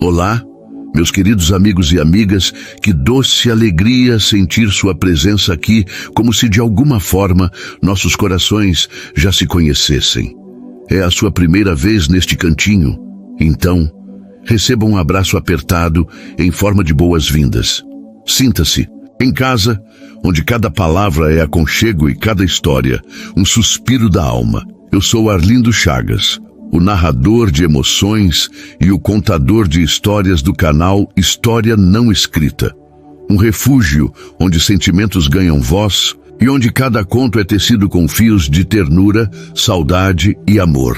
Olá, meus queridos amigos e amigas, que doce alegria sentir sua presença aqui, como se de alguma forma nossos corações já se conhecessem. É a sua primeira vez neste cantinho? Então, receba um abraço apertado em forma de boas-vindas. Sinta-se em casa, onde cada palavra é aconchego e cada história um suspiro da alma. Eu sou Arlindo Chagas, o narrador de emoções e o contador de histórias do canal História Não Escrita. Um refúgio onde sentimentos ganham voz e onde cada conto é tecido com fios de ternura, saudade e amor.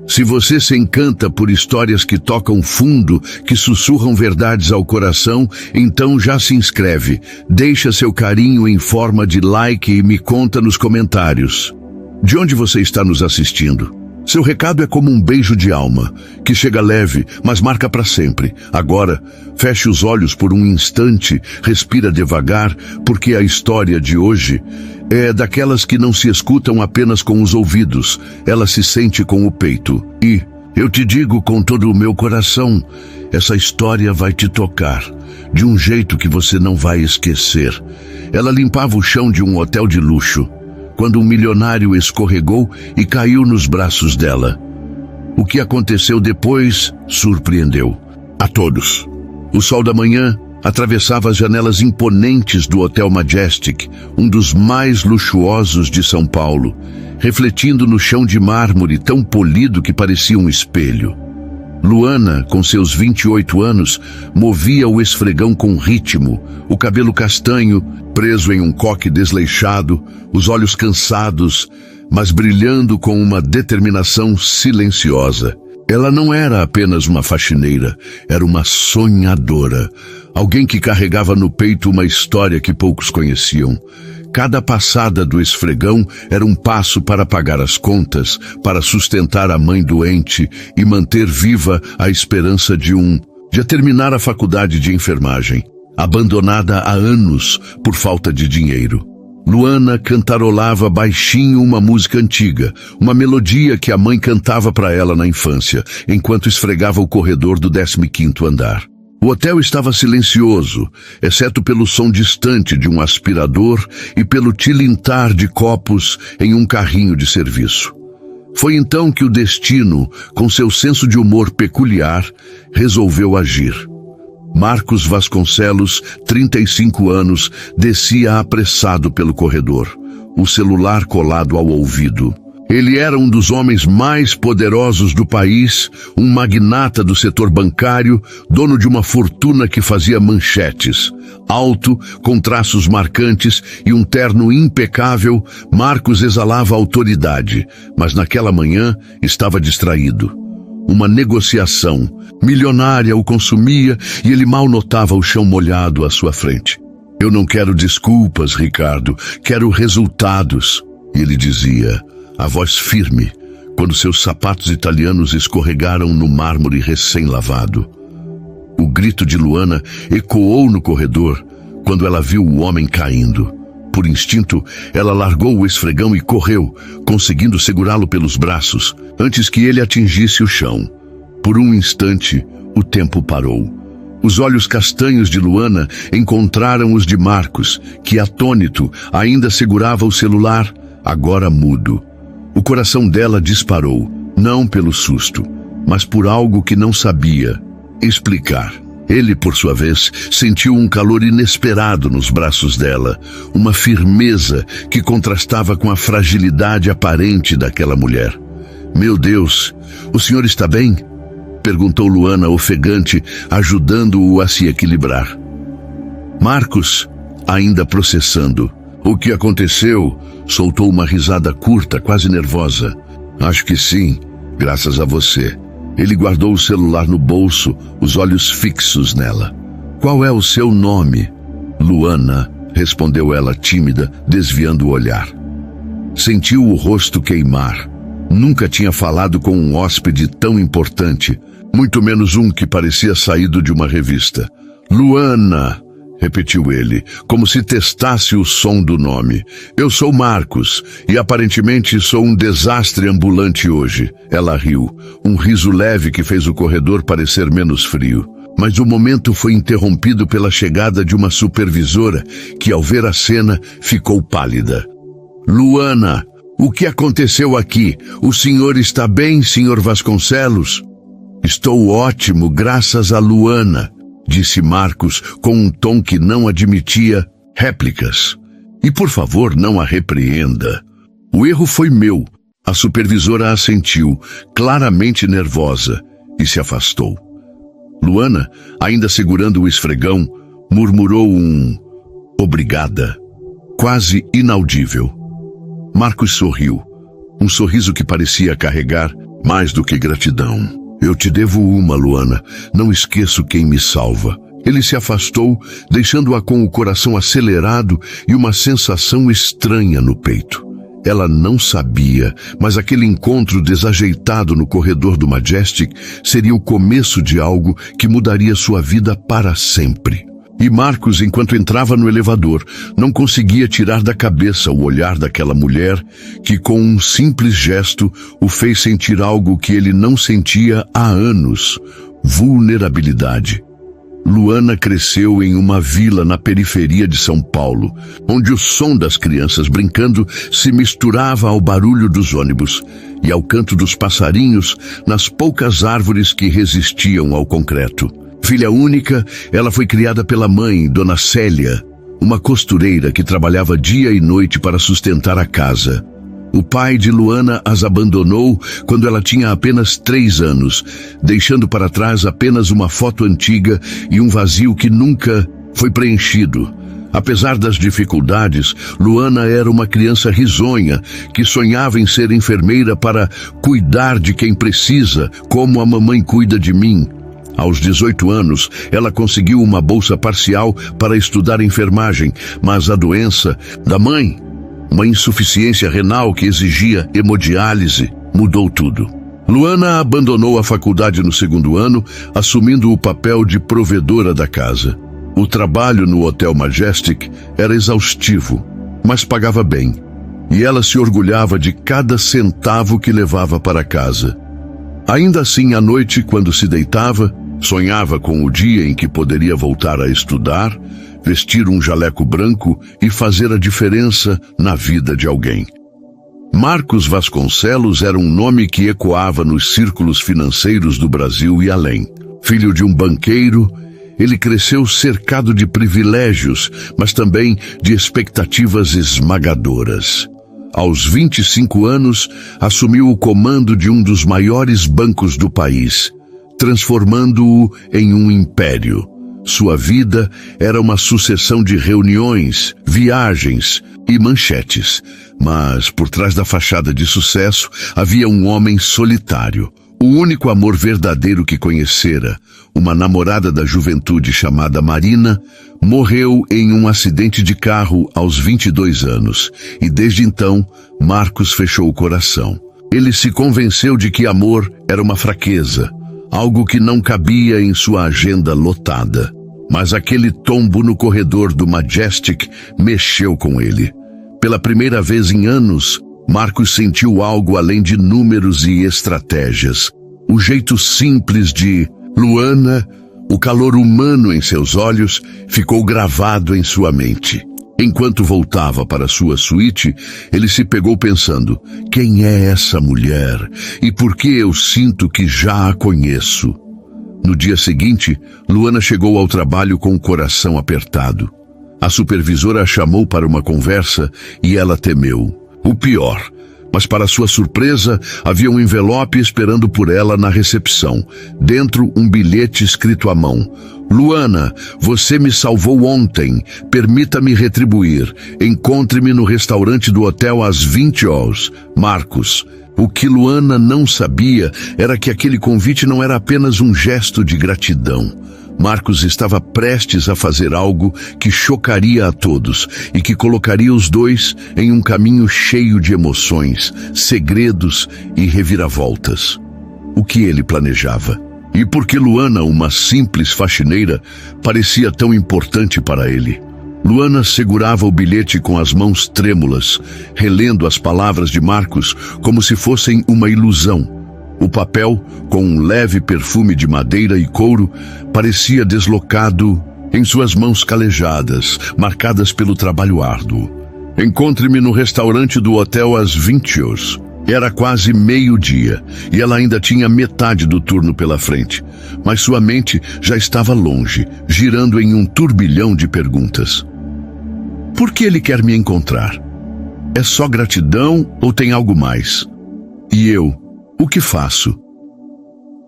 Se você se encanta por histórias que tocam fundo, que sussurram verdades ao coração, então já se inscreve, deixa seu carinho em forma de like e me conta nos comentários. De onde você está nos assistindo? Seu recado é como um beijo de alma, que chega leve, mas marca para sempre. Agora, feche os olhos por um instante, respira devagar, porque a história de hoje é daquelas que não se escutam apenas com os ouvidos, ela se sente com o peito. E, eu te digo com todo o meu coração, essa história vai te tocar, de um jeito que você não vai esquecer. Ela limpava o chão de um hotel de luxo, quando um milionário escorregou e caiu nos braços dela. O que aconteceu depois surpreendeu a todos. O sol da manhã atravessava as janelas imponentes do Hotel Majestic, um dos mais luxuosos de São Paulo, refletindo no chão de mármore tão polido que parecia um espelho. Luana, com seus 28 anos, movia o esfregão com ritmo, o cabelo castanho, preso em um coque desleixado, os olhos cansados, mas brilhando com uma determinação silenciosa. Ela não era apenas uma faxineira, era uma sonhadora, alguém que carregava no peito uma história que poucos conheciam. Cada passada do esfregão era um passo para pagar as contas, para sustentar a mãe doente e manter viva a esperança de terminar a faculdade de enfermagem, abandonada há anos por falta de dinheiro. Luana cantarolava baixinho uma música antiga, uma melodia que a mãe cantava para ela na infância, enquanto esfregava o corredor do 15º andar. O hotel estava silencioso, exceto pelo som distante de um aspirador e pelo tilintar de copos em um carrinho de serviço. Foi então que o destino, com seu senso de humor peculiar, resolveu agir. Marcos Vasconcelos, 35 anos, descia apressado pelo corredor, o celular colado ao ouvido. Ele era um dos homens mais poderosos do país, um magnata do setor bancário, dono de uma fortuna que fazia manchetes. Alto, com traços marcantes e um terno impecável, Marcos exalava autoridade, mas naquela manhã estava distraído. Uma negociação milionária o consumia e ele mal notava o chão molhado à sua frente. "Eu não quero desculpas, Ricardo, quero resultados", ele dizia, a voz firme, quando seus sapatos italianos escorregaram no mármore recém-lavado. O grito de Luana ecoou no corredor quando ela viu o homem caindo. Por instinto, ela largou o esfregão e correu, conseguindo segurá-lo pelos braços, antes que ele atingisse o chão. Por um instante, o tempo parou. Os olhos castanhos de Luana encontraram os de Marcos, que, atônito, ainda segurava o celular, agora mudo. O coração dela disparou, não pelo susto, mas por algo que não sabia explicar. Ele, por sua vez, sentiu um calor inesperado nos braços dela, uma firmeza que contrastava com a fragilidade aparente daquela mulher. "Meu Deus, o senhor está bem?" perguntou Luana ofegante, ajudando-o a se equilibrar. Marcos, ainda processando o que aconteceu, soltou uma risada curta, quase nervosa. "Acho que sim, graças a você." Ele guardou o celular no bolso, os olhos fixos nela. "Qual é o seu nome?" "Luana", respondeu ela tímida, desviando o olhar. Sentiu o rosto queimar. Nunca tinha falado com um hóspede tão importante, muito menos um que parecia saído de uma revista. "Luana", repetiu ele, como se testasse o som do nome. Eu sou Marcos, e aparentemente sou um desastre ambulante hoje. Ela riu, um riso leve que fez o corredor parecer menos frio. Mas o momento foi interrompido pela chegada de uma supervisora, que ao ver a cena, ficou pálida. Luana, o que aconteceu aqui? O senhor está bem, senhor Vasconcelos? Estou ótimo, graças a Luana, disse Marcos com um tom que não admitia réplicas. E por favor, não a repreenda. O erro foi meu. A supervisora assentiu, claramente nervosa, e se afastou. Luana, ainda segurando o esfregão, murmurou um obrigada, quase inaudível. Marcos sorriu, um sorriso que parecia carregar mais do que gratidão. Eu te devo uma, Luana. Não esqueço quem me salva. Ele se afastou, deixando-a com o coração acelerado e uma sensação estranha no peito. Ela não sabia, mas aquele encontro desajeitado no corredor do Majestic seria o começo de algo que mudaria sua vida para sempre. E Marcos, enquanto entrava no elevador, não conseguia tirar da cabeça o olhar daquela mulher que, com um simples gesto, o fez sentir algo que ele não sentia há anos: vulnerabilidade. Luana cresceu em uma vila na periferia de São Paulo, onde o som das crianças brincando se misturava ao barulho dos ônibus e ao canto dos passarinhos nas poucas árvores que resistiam ao concreto. Filha única, ela foi criada pela mãe, Dona Célia, uma costureira que trabalhava dia e noite para sustentar a casa. O pai de Luana as abandonou quando ela tinha apenas 3 anos, deixando para trás apenas uma foto antiga e um vazio que nunca foi preenchido. Apesar das dificuldades, Luana era uma criança risonha que sonhava em ser enfermeira para cuidar de quem precisa, como a mamãe cuida de mim. Aos 18 anos, ela conseguiu uma bolsa parcial para estudar enfermagem, mas a doença da mãe, uma insuficiência renal que exigia hemodiálise, mudou tudo. Luana abandonou a faculdade no 2º ano, assumindo o papel de provedora da casa. O trabalho no Hotel Majestic era exaustivo, mas pagava bem, e ela se orgulhava de cada centavo que levava para casa. Ainda assim, à noite, quando se deitava, sonhava com o dia em que poderia voltar a estudar, vestir um jaleco branco e fazer a diferença na vida de alguém. Marcos Vasconcelos era um nome que ecoava nos círculos financeiros do Brasil e além. Filho de um banqueiro, ele cresceu cercado de privilégios, mas também de expectativas esmagadoras. Aos 25 anos, assumiu o comando de um dos maiores bancos do país, transformando-o em um império. Sua vida era uma sucessão de reuniões, viagens e manchetes, mas por trás da fachada de sucesso havia um homem solitário. O único amor verdadeiro que conhecera, uma namorada da juventude chamada Marina, morreu em um acidente de carro aos 22 anos, e desde então Marcos fechou o coração. Ele se convenceu de que amor era uma fraqueza, algo que não cabia em sua agenda lotada. Mas aquele tombo no corredor do Majestic mexeu com ele. Pela primeira vez em anos, Marcos sentiu algo além de números e estratégias. O jeito simples de Luana, o calor humano em seus olhos, ficou gravado em sua mente. Enquanto voltava para sua suíte, ele se pegou pensando: quem é essa mulher? E por que eu sinto que já a conheço? No dia seguinte, Luana chegou ao trabalho com o coração apertado. A supervisora a chamou para uma conversa e ela temeu o pior. Mas para sua surpresa, havia um envelope esperando por ela na recepção. Dentro, um bilhete escrito à mão. Luana, você me salvou ontem. Permita-me retribuir. Encontre-me no restaurante do hotel às 20 horas. Marcos. O que Luana não sabia era que aquele convite não era apenas um gesto de gratidão. Marcos estava prestes a fazer algo que chocaria a todos e que colocaria os dois em um caminho cheio de emoções, segredos e reviravoltas. O que ele planejava? E por que Luana, uma simples faxineira, parecia tão importante para ele? Luana segurava o bilhete com as mãos trêmulas, relendo as palavras de Marcos como se fossem uma ilusão. O papel, com um leve perfume de madeira e couro, parecia deslocado em suas mãos calejadas, marcadas pelo trabalho árduo. Encontre-me no restaurante do hotel às 20h. Era quase meio-dia e ela ainda tinha metade do turno pela frente, mas sua mente já estava longe, girando em um turbilhão de perguntas. Por que ele quer me encontrar? É só gratidão ou tem algo mais? E eu, o que faço?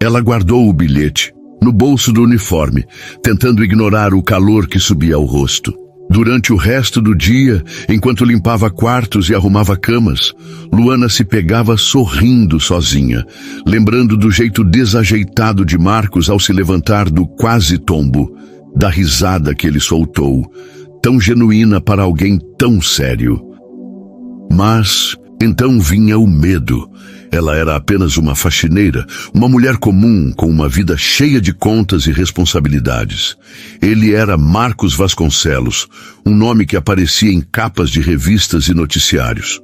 Ela guardou o bilhete no bolso do uniforme, tentando ignorar o calor que subia ao rosto. Durante o resto do dia, enquanto limpava quartos e arrumava camas, Luana se pegava sorrindo sozinha, lembrando do jeito desajeitado de Marcos ao se levantar do quase tombo, da risada que ele soltou, tão genuína para alguém tão sério. Mas então vinha o medo. Ela era apenas uma faxineira, uma mulher comum com uma vida cheia de contas e responsabilidades. Ele era Marcos Vasconcelos, um nome que aparecia em capas de revistas e noticiários.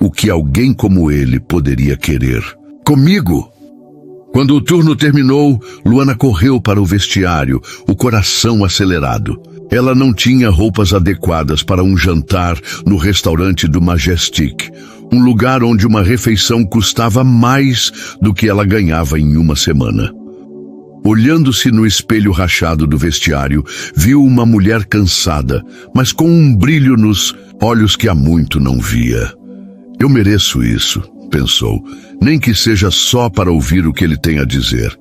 O que alguém como ele poderia querer? Comigo! Quando o turno terminou, Luana correu para o vestiário, o coração acelerado. Ela não tinha roupas adequadas para um jantar no restaurante do Majestic, um lugar onde uma refeição custava mais do que ela ganhava em uma semana. Olhando-se no espelho rachado do vestiário, viu uma mulher cansada, mas com um brilho nos olhos que há muito não via. Eu mereço isso, pensou, nem que seja só para ouvir o que ele tem a dizer.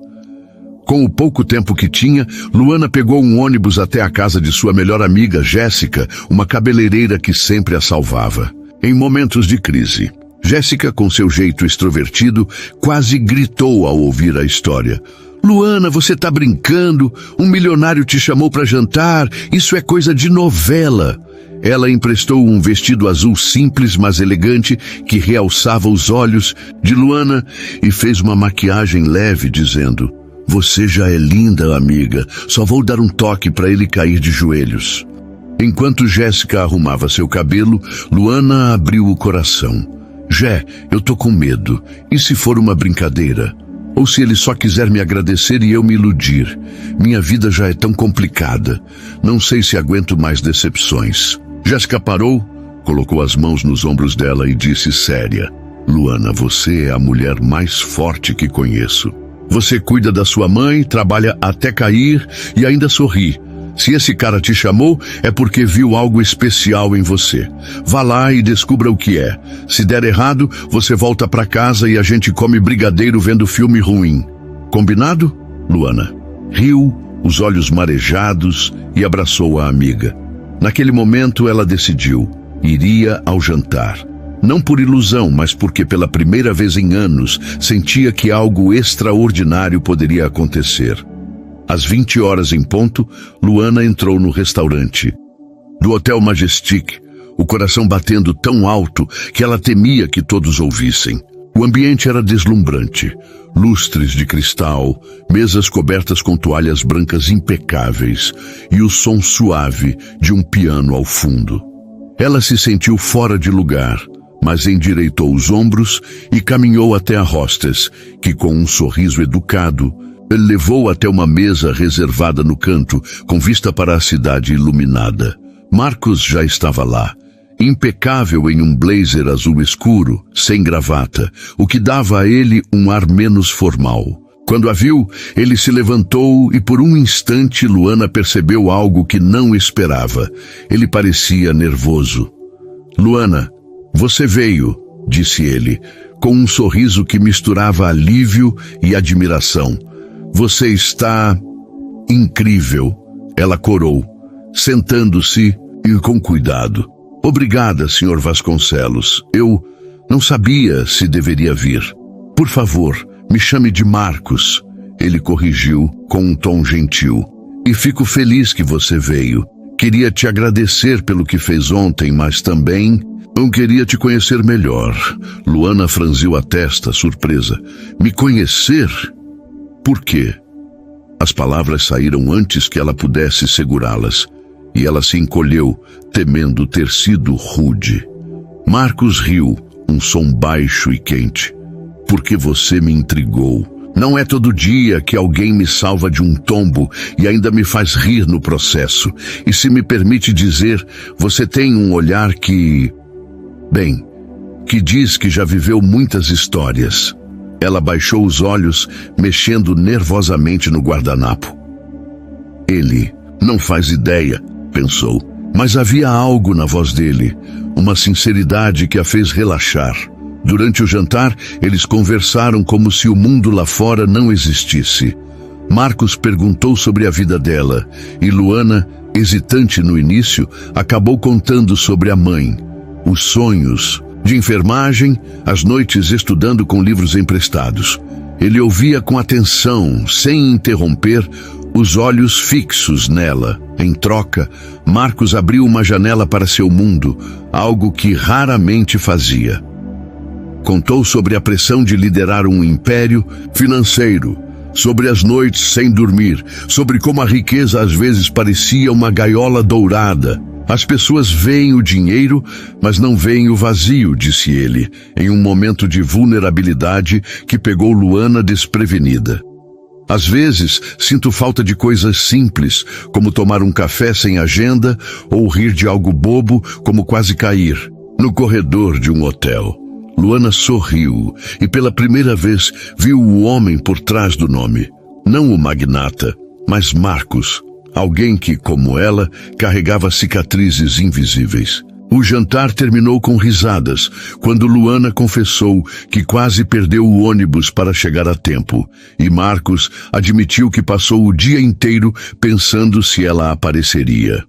Com o pouco tempo que tinha, Luana pegou um ônibus até a casa de sua melhor amiga, Jéssica, uma cabeleireira que sempre a salvava. Em momentos de crise, Jéssica, com seu jeito extrovertido, quase gritou ao ouvir a história. Luana, você tá brincando? Um milionário te chamou para jantar? Isso é coisa de novela. Ela emprestou um vestido azul simples, mas elegante, que realçava os olhos de Luana e fez uma maquiagem leve, dizendo: você já é linda, amiga. Só vou dar um toque para ele cair de joelhos. Enquanto Jéssica arrumava seu cabelo, Luana abriu o coração. Jé, eu tô com medo. E se for uma brincadeira? Ou se ele só quiser me agradecer e eu me iludir? Minha vida já é tão complicada. Não sei se aguento mais decepções. Jéssica parou, colocou as mãos nos ombros dela e disse séria: Luana, você é a mulher mais forte que conheço. Você cuida da sua mãe, trabalha até cair e ainda sorri. Se esse cara te chamou, é porque viu algo especial em você. Vá lá e descubra o que é. Se der errado, você volta para casa e a gente come brigadeiro vendo filme ruim. Combinado? Luana riu, os olhos marejados, e abraçou a amiga. Naquele momento, ela decidiu. Iria ao jantar. Não por ilusão, mas porque pela primeira vez em anos sentia que algo extraordinário poderia acontecer. Às 20h em ponto, Luana entrou no restaurante do Hotel Majestic, o coração batendo tão alto que ela temia que todos ouvissem. O ambiente era deslumbrante. Lustres de cristal, mesas cobertas com toalhas brancas impecáveis e o som suave de um piano ao fundo. Ela se sentiu fora de lugar, mas endireitou os ombros e caminhou até a hostess, que com um sorriso educado, ele levou até uma mesa reservada no canto, com vista para a cidade iluminada. Marcos já estava lá, impecável em um blazer azul escuro, sem gravata, o que dava a ele um ar menos formal. Quando a viu, ele se levantou e por um instante Luana percebeu algo que não esperava. Ele parecia nervoso. Luana, você veio, disse ele, com um sorriso que misturava alívio e admiração. Você está incrível, ela corou, sentando-se e com cuidado. Obrigada, Sr. Vasconcelos. Eu não sabia se deveria vir. Por favor, me chame de Marcos, ele corrigiu com um tom gentil. E fico feliz que você veio. Queria te agradecer pelo que fez ontem, mas também eu queria te conhecer melhor. Luana franziu a testa, surpresa. Me conhecer? Por quê? As palavras saíram antes que ela pudesse segurá-las, e ela se encolheu, temendo ter sido rude. Marcos riu, um som baixo e quente. Porque você me intrigou. Não é todo dia que alguém me salva de um tombo e ainda me faz rir no processo. E se me permite dizer, você tem um olhar que... bem, que diz que já viveu muitas histórias. Ela baixou os olhos, mexendo nervosamente no guardanapo. Ele não faz ideia, pensou, mas havia algo na voz dele, uma sinceridade que a fez relaxar. Durante o jantar, eles conversaram como se o mundo lá fora não existisse. Marcos perguntou sobre a vida dela, e Luana, hesitante no início, acabou contando sobre a mãe, os sonhos, de enfermagem, as noites estudando com livros emprestados. Ele ouvia com atenção, sem interromper, os olhos fixos nela. Em troca, Marcos abriu uma janela para seu mundo, algo que raramente fazia. Contou sobre a pressão de liderar um império financeiro, sobre as noites sem dormir, sobre como a riqueza às vezes parecia uma gaiola dourada. As pessoas veem o dinheiro, mas não veem o vazio, disse ele, em um momento de vulnerabilidade que pegou Luana desprevenida. Às vezes, sinto falta de coisas simples, como tomar um café sem agenda ou rir de algo bobo, como quase cair no corredor de um hotel. Luana sorriu e pela primeira vez viu o homem por trás do nome. Não o magnata, mas Marcos. Alguém que, como ela, carregava cicatrizes invisíveis. O jantar terminou com risadas, quando Luana confessou que quase perdeu o ônibus para chegar a tempo, e Marcos admitiu que passou o dia inteiro pensando se ela apareceria.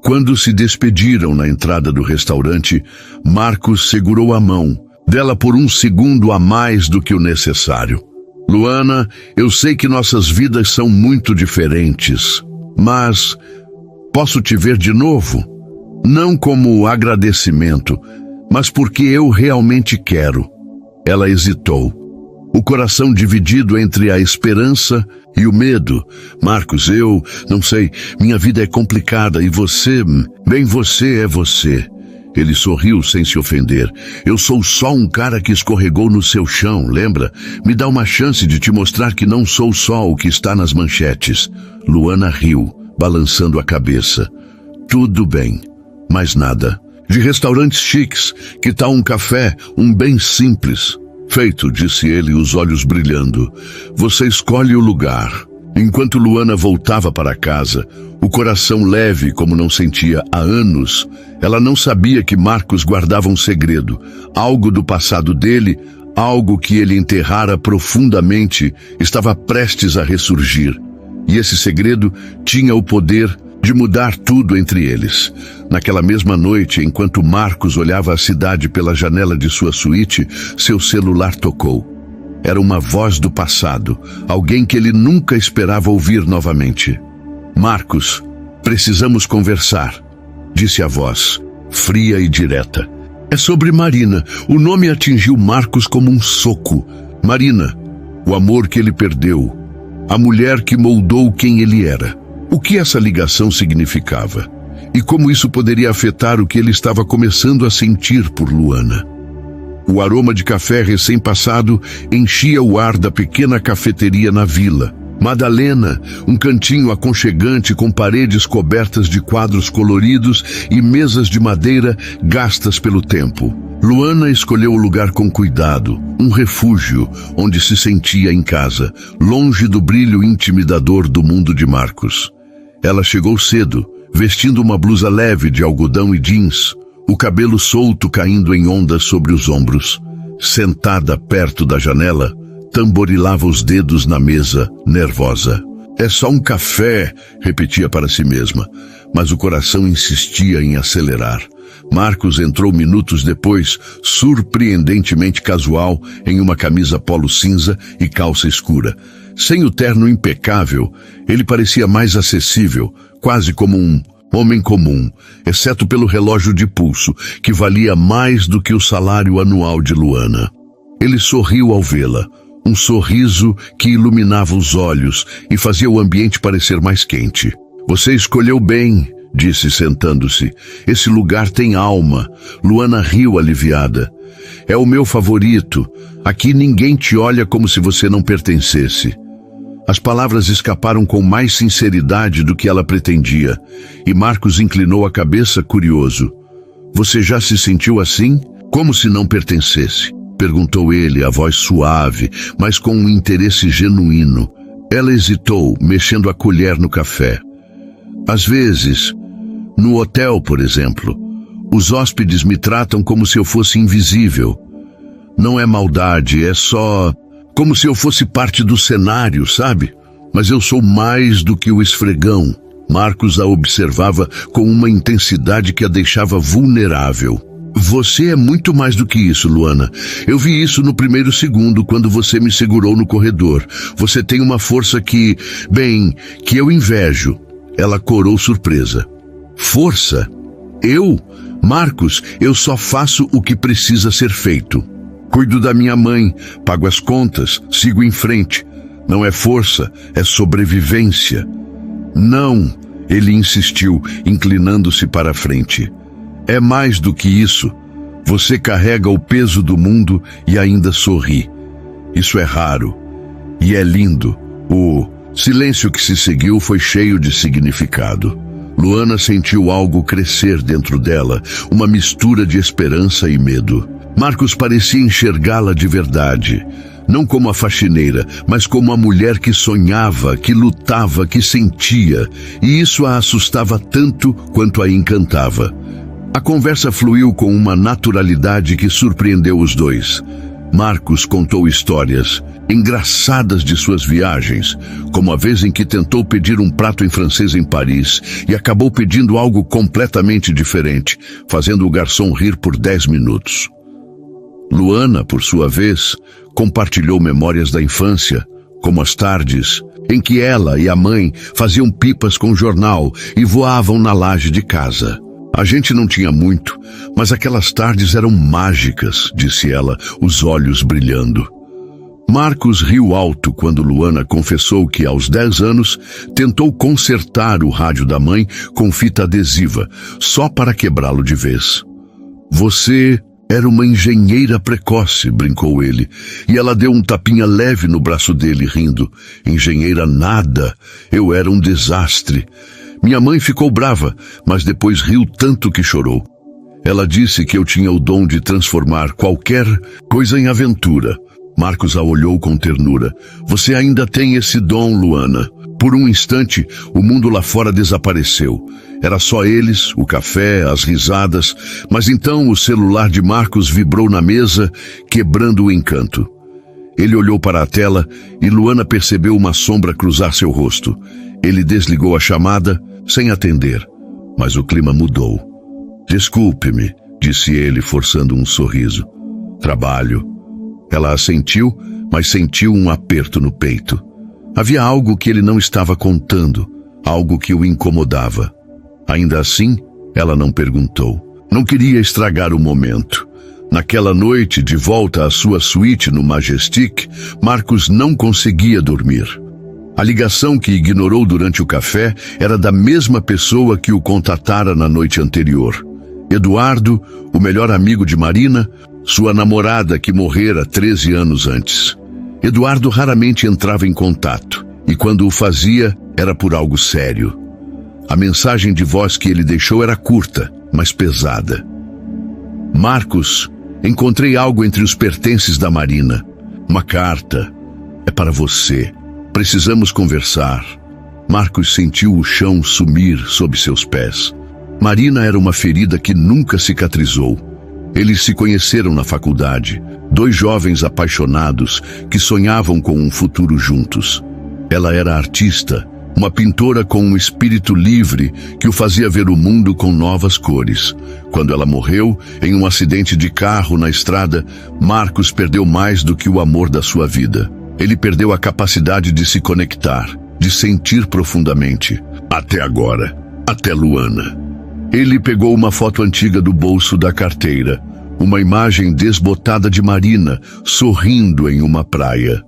Quando se despediram na entrada do restaurante, Marcos segurou a mão dela por um segundo a mais do que o necessário. Luana, eu sei que nossas vidas são muito diferentes. Mas posso te ver de novo? Não como agradecimento, mas porque eu realmente quero. Ela hesitou, o coração dividido entre a esperança e o medo. Marcos, eu não sei, minha vida é complicada e você, bem, você é você. Ele sorriu sem se ofender. Eu sou só um cara que escorregou no seu chão, lembra? Me dá uma chance de te mostrar que não sou só o que está nas manchetes. Luana riu, balançando a cabeça. Tudo bem, mais nada. De restaurantes chiques, que tal um café, um bem simples? Feito, disse ele, os olhos brilhando. Você escolhe o lugar. Enquanto Luana voltava para casa, o coração leve como não sentia há anos, ela não sabia que Marcos guardava um segredo, algo do passado dele, algo que ele enterrara profundamente, estava prestes a ressurgir. E esse segredo tinha o poder de mudar tudo entre eles. Naquela mesma noite, enquanto Marcos olhava a cidade pela janela de sua suíte, seu celular tocou. Era uma voz do passado, alguém que ele nunca esperava ouvir novamente. Marcos, precisamos conversar, disse a voz, fria e direta. É sobre Marina. O nome atingiu Marcos como um soco. Marina, o amor que ele perdeu, a mulher que moldou quem ele era. O que essa ligação significava? E como isso poderia afetar o que ele estava começando a sentir por Luana? O aroma de café recém-passado enchia o ar da pequena cafeteria na vila. Madalena, um cantinho aconchegante com paredes cobertas de quadros coloridos e mesas de madeira gastas pelo tempo. Luana escolheu o lugar com cuidado, um refúgio onde se sentia em casa, longe do brilho intimidador do mundo de Marcos. Ela chegou cedo, vestindo uma blusa leve de algodão e jeans, o cabelo solto caindo em ondas sobre os ombros. Sentada perto da janela, tamborilava os dedos na mesa, nervosa. É só um café, repetia para si mesma, mas o coração insistia em acelerar. Marcos entrou minutos depois, surpreendentemente casual, em uma camisa polo cinza e calça escura. Sem o terno impecável, ele parecia mais acessível, quase como um homem comum, exceto pelo relógio de pulso, que valia mais do que o salário anual de Luana. Ele sorriu ao vê-la, Um sorriso que iluminava os olhos e fazia o ambiente parecer mais quente. Você escolheu bem, disse sentando-se. Esse lugar tem alma. Luana riu aliviada. É o meu favorito. Aqui ninguém te olha como se você não pertencesse. As palavras escaparam com mais sinceridade do que ela pretendia, e Marcos inclinou a cabeça curioso. Você já se sentiu assim? Como se não pertencesse? Perguntou ele, a voz suave, mas com um interesse genuíno. Ela hesitou, mexendo a colher no café. Às vezes, no hotel, por exemplo, os hóspedes me tratam como se eu fosse invisível. Não é maldade, é só como se eu fosse parte do cenário, sabe? Mas eu sou mais do que o esfregão. Marcos a observava com uma intensidade que a deixava vulnerável. Você é muito mais do que isso, Luana. Eu vi isso no primeiro segundo, quando você me segurou no corredor. Você tem uma força que eu invejo. Ela corou surpresa. Força? Eu? Marcos, eu só faço o que precisa ser feito. Cuido da minha mãe, pago as contas, sigo em frente. Não é força, é sobrevivência. Não, ele insistiu, inclinando-se para a frente. É mais do que isso. Você carrega o peso do mundo e ainda sorri. Isso é raro. E é lindo. O silêncio que se seguiu foi cheio de significado. Luana sentiu algo crescer dentro dela, uma mistura de esperança e medo. Marcos parecia enxergá-la de verdade. Não como a faxineira, mas como a mulher que sonhava, que lutava, que sentia. E isso a assustava tanto quanto a encantava. A conversa fluiu com uma naturalidade que surpreendeu os dois. Marcos contou histórias engraçadas de suas viagens, como a vez em que tentou pedir um prato em francês em Paris e acabou pedindo algo completamente diferente, fazendo o garçom rir por 10 minutos. Luana, por sua vez, compartilhou memórias da infância, como as tardes em que ela e a mãe faziam pipas com jornal e voavam na laje de casa. A gente não tinha muito, mas aquelas tardes eram mágicas, disse ela, os olhos brilhando. Marcos riu alto quando Luana confessou que, aos 10 anos, tentou consertar o rádio da mãe com fita adesiva, só para quebrá-lo de vez. Você era uma engenheira precoce, brincou ele, e ela deu um tapinha leve no braço dele, rindo. Engenheira nada, eu era um desastre. Minha mãe ficou brava, mas depois riu tanto que chorou. Ela disse que eu tinha o dom de transformar qualquer coisa em aventura. Marcos a olhou com ternura. Você ainda tem esse dom, Luana. Por um instante, o mundo lá fora desapareceu. Era só eles, o café, as risadas, mas então o celular de Marcos vibrou na mesa, quebrando o encanto. Ele olhou para a tela e Luana percebeu uma sombra cruzar seu rosto. Ele desligou a chamada, sem atender, mas o clima mudou. Desculpe-me, disse ele, forçando um sorriso. Trabalho. Ela assentiu, mas sentiu um aperto no peito. Havia algo que ele não estava contando, algo que o incomodava. Ainda assim, ela não perguntou. Não queria estragar o momento. Naquela noite, de volta à sua suíte no Majestic, Marcos não conseguia dormir. A ligação que ignorou durante o café era da mesma pessoa que o contatara na noite anterior. Eduardo, o melhor amigo de Marina, sua namorada que morrera 13 anos antes. Eduardo raramente entrava em contato, e quando o fazia, era por algo sério. A mensagem de voz que ele deixou era curta, mas pesada. Marcos, encontrei algo entre os pertences da Marina. Uma carta. É para você. Precisamos conversar. Marcos sentiu o chão sumir sob seus pés. Marina era uma ferida que nunca cicatrizou. Eles se conheceram na faculdade, 2 jovens apaixonados que sonhavam com um futuro juntos. Ela era artista, uma pintora com um espírito livre que o fazia ver o mundo com novas cores. Quando ela morreu, em um acidente de carro na estrada, Marcos perdeu mais do que o amor da sua vida. Ele perdeu a capacidade de se conectar, de sentir profundamente. Até agora. Até Luana. Ele pegou uma foto antiga do bolso da carteira. Uma imagem desbotada de Marina, sorrindo em uma praia.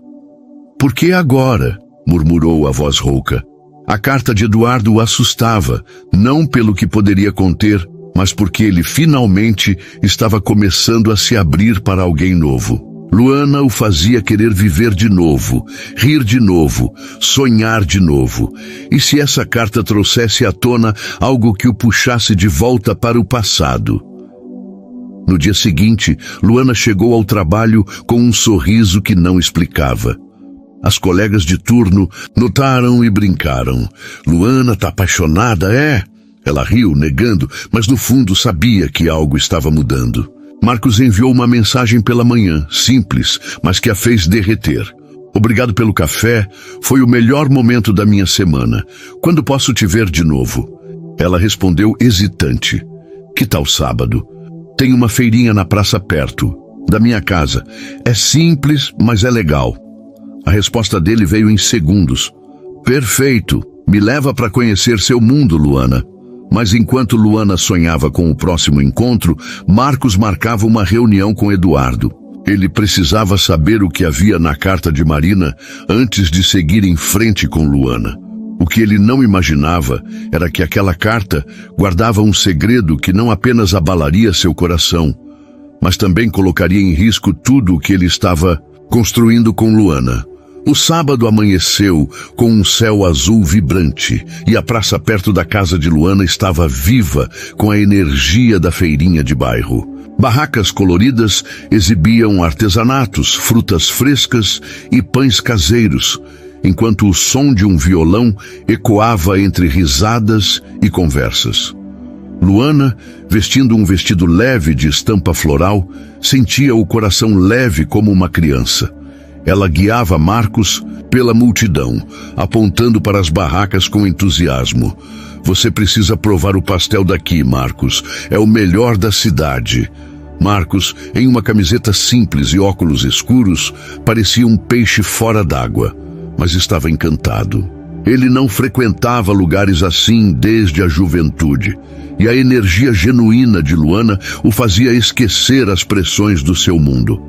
Por que agora? Murmurou a voz rouca. A carta de Eduardo o assustava, não pelo que poderia conter, mas porque ele finalmente estava começando a se abrir para alguém novo. Luana o fazia querer viver de novo, rir de novo, sonhar de novo. E se essa carta trouxesse à tona algo que o puxasse de volta para o passado? No dia seguinte, Luana chegou ao trabalho com um sorriso que não explicava. As colegas de turno notaram e brincaram. Luana tá apaixonada, é? Ela riu, negando, mas no fundo sabia que algo estava mudando. Marcos enviou uma mensagem pela manhã, simples, mas que a fez derreter. Obrigado pelo café, foi o melhor momento da minha semana. Quando posso te ver de novo? Ela respondeu hesitante. Que tal sábado? Tem uma feirinha na praça perto da minha casa. É simples, mas é legal. A resposta dele veio em segundos. Perfeito, me leva para conhecer seu mundo, Luana. Mas enquanto Luana sonhava com o próximo encontro, Marcos marcava uma reunião com Eduardo. Ele precisava saber o que havia na carta de Marina antes de seguir em frente com Luana. O que ele não imaginava era que aquela carta guardava um segredo que não apenas abalaria seu coração, mas também colocaria em risco tudo o que ele estava construindo com Luana. O sábado amanheceu com um céu azul vibrante e a praça perto da casa de Luana estava viva com a energia da feirinha de bairro. Barracas coloridas exibiam artesanatos, frutas frescas e pães caseiros, enquanto o som de um violão ecoava entre risadas e conversas. Luana, vestindo um vestido leve de estampa floral, sentia o coração leve como uma criança. Ela guiava Marcos pela multidão, apontando para as barracas com entusiasmo. Você precisa provar o pastel daqui, Marcos. É o melhor da cidade. Marcos, em uma camiseta simples e óculos escuros, parecia um peixe fora d'água, mas estava encantado. Ele não frequentava lugares assim desde a juventude, e a energia genuína de Luana o fazia esquecer as pressões do seu mundo.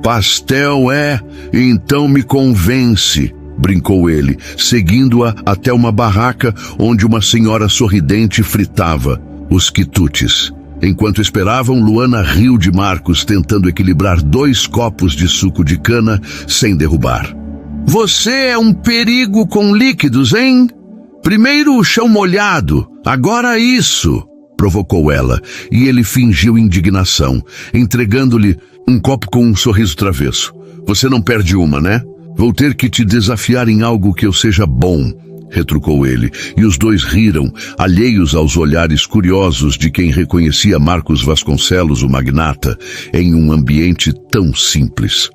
Pastel é? Então me convence, brincou ele, seguindo-a até uma barraca onde uma senhora sorridente fritava os quitutes. Enquanto esperavam, Luana riu de Marcos, tentando equilibrar 2 copos de suco de cana sem derrubar. Você é um perigo com líquidos, hein? Primeiro o chão molhado, agora isso, provocou ela, e ele fingiu indignação, entregando-lhe um copo com um sorriso travesso. Você não perde uma, né? Vou ter que te desafiar em algo que eu seja bom, retrucou ele, e os dois riram, alheios aos olhares curiosos de quem reconhecia Marcos Vasconcelos, o magnata, em um ambiente tão simples.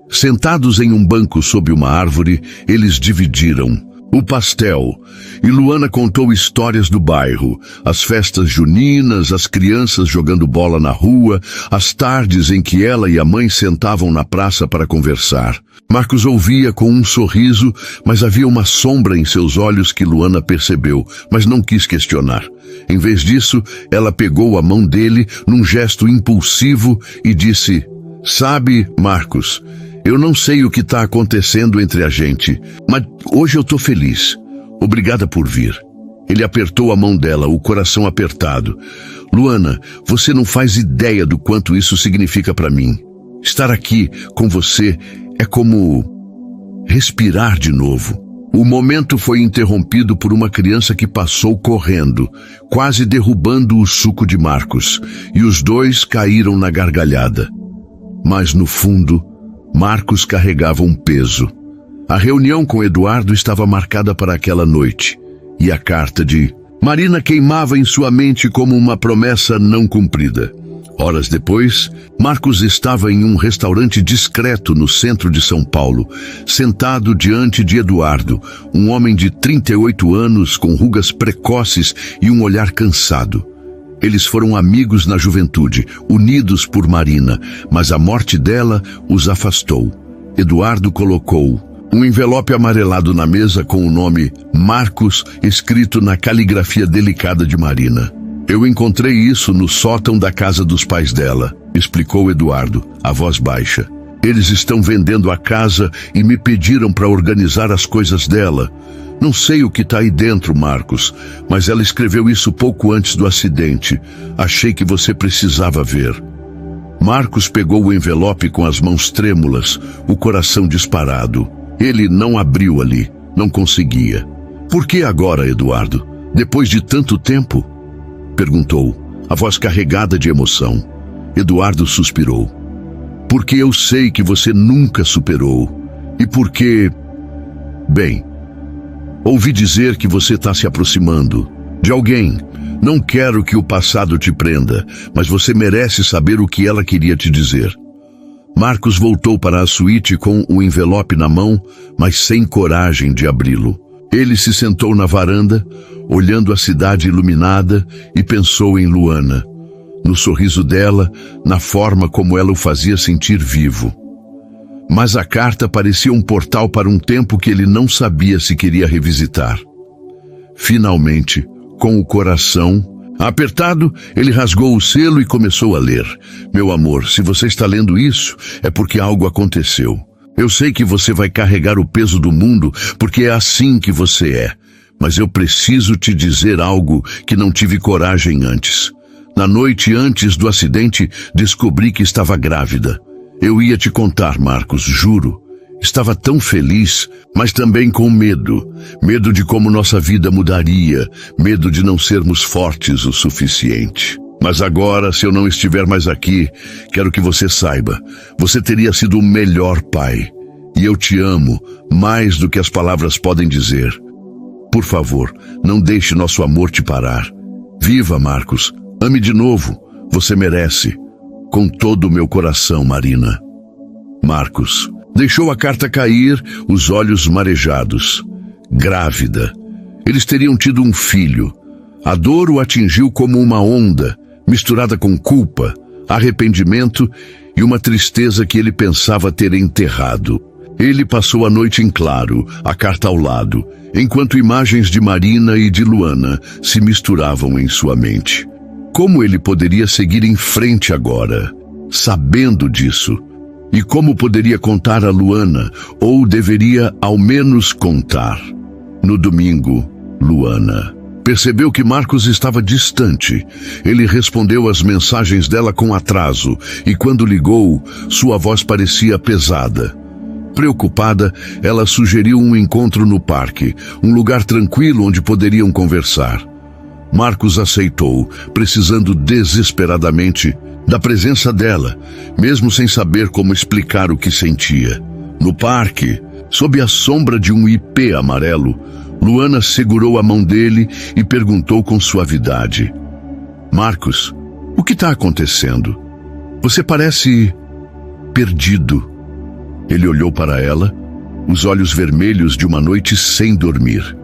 Sentados em um banco sob uma árvore, eles dividiram o pastel, e Luana contou histórias do bairro, as festas juninas, as crianças jogando bola na rua, as tardes em que ela e a mãe sentavam na praça para conversar. Marcos ouvia com um sorriso, mas havia uma sombra em seus olhos que Luana percebeu, mas não quis questionar. Em vez disso, ela pegou a mão dele num gesto impulsivo e disse: "Sabe, Marcos, eu não sei o que está acontecendo entre a gente, mas hoje eu tô feliz. Obrigada por vir." Ele apertou a mão dela, o coração apertado. "Luana, você não faz ideia do quanto isso significa para mim. Estar aqui com você é como respirar de novo." O momento foi interrompido por uma criança que passou correndo, quase derrubando o suco de Marcos, e os dois caíram na gargalhada. Mas no fundo, Marcos carregava um peso. A reunião com Eduardo estava marcada para aquela noite, e a carta de Marina queimava em sua mente como uma promessa não cumprida. Horas depois, Marcos estava em um restaurante discreto no centro de São Paulo, sentado diante de Eduardo, um homem de 38 anos com rugas precoces e um olhar cansado. Eles foram amigos na juventude, unidos por Marina, mas a morte dela os afastou. Eduardo colocou um envelope amarelado na mesa com o nome Marcos escrito na caligrafia delicada de Marina. "Eu encontrei isso no sótão da casa dos pais dela", explicou Eduardo, a voz baixa. Eles estão vendendo a casa e me pediram para organizar as coisas dela. Não sei o que está aí dentro, Marcos, mas ela escreveu isso pouco antes do acidente. Achei que você precisava ver. Marcos pegou o envelope com as mãos trêmulas, o coração disparado. Ele não abriu ali, não conseguia. Por que agora, Eduardo? Depois de tanto tempo? Perguntou, a voz carregada de emoção. Eduardo suspirou. Porque eu sei que você nunca superou. E porque... Bem, ouvi dizer que você está se aproximando de alguém. Não quero que o passado te prenda, mas você merece saber o que ela queria te dizer. Marcos voltou para a suíte com o envelope na mão, mas sem coragem de abri-lo. Ele se sentou na varanda, olhando a cidade iluminada, e pensou em Luana, no sorriso dela, na forma como ela o fazia sentir vivo. Mas a carta parecia um portal para um tempo que ele não sabia se queria revisitar. Finalmente, com o coração apertado, ele rasgou o selo e começou a ler. Meu amor, se você está lendo isso, é porque algo aconteceu. Eu sei que você vai carregar o peso do mundo, porque é assim que você é. Mas eu preciso te dizer algo que não tive coragem antes. Na noite antes do acidente, descobri que estava grávida. Eu ia te contar, Marcos, juro. Estava tão feliz, mas também com medo. Medo de como nossa vida mudaria. Medo de não sermos fortes o suficiente. Mas agora, se eu não estiver mais aqui, quero que você saiba, você teria sido o melhor pai. E eu te amo, mais do que as palavras podem dizer. Por favor, não deixe nosso amor te parar. Viva, Marcos. Ame de novo. Você merece. Com todo o meu coração, Marina. Marcos deixou a carta cair, os olhos marejados. Grávida. Eles teriam tido um filho. A dor o atingiu como uma onda, misturada com culpa, arrependimento e uma tristeza que ele pensava ter enterrado. Ele passou a noite em claro, a carta ao lado, enquanto imagens de Marina e de Luana se misturavam em sua mente. Como ele poderia seguir em frente agora, sabendo disso? E como poderia contar a Luana, ou deveria ao menos contar? No domingo, Luana percebeu que Marcos estava distante. Ele respondeu às mensagens dela com atraso, e quando ligou, sua voz parecia pesada. Preocupada, ela sugeriu um encontro no parque, um lugar tranquilo onde poderiam conversar. Marcos aceitou, precisando desesperadamente da presença dela, mesmo sem saber como explicar o que sentia. No parque, sob a sombra de um ipê amarelo, Luana segurou a mão dele e perguntou com suavidade: Marcos, o que está acontecendo? Você parece perdido. Ele olhou para ela, os olhos vermelhos de uma noite sem dormir.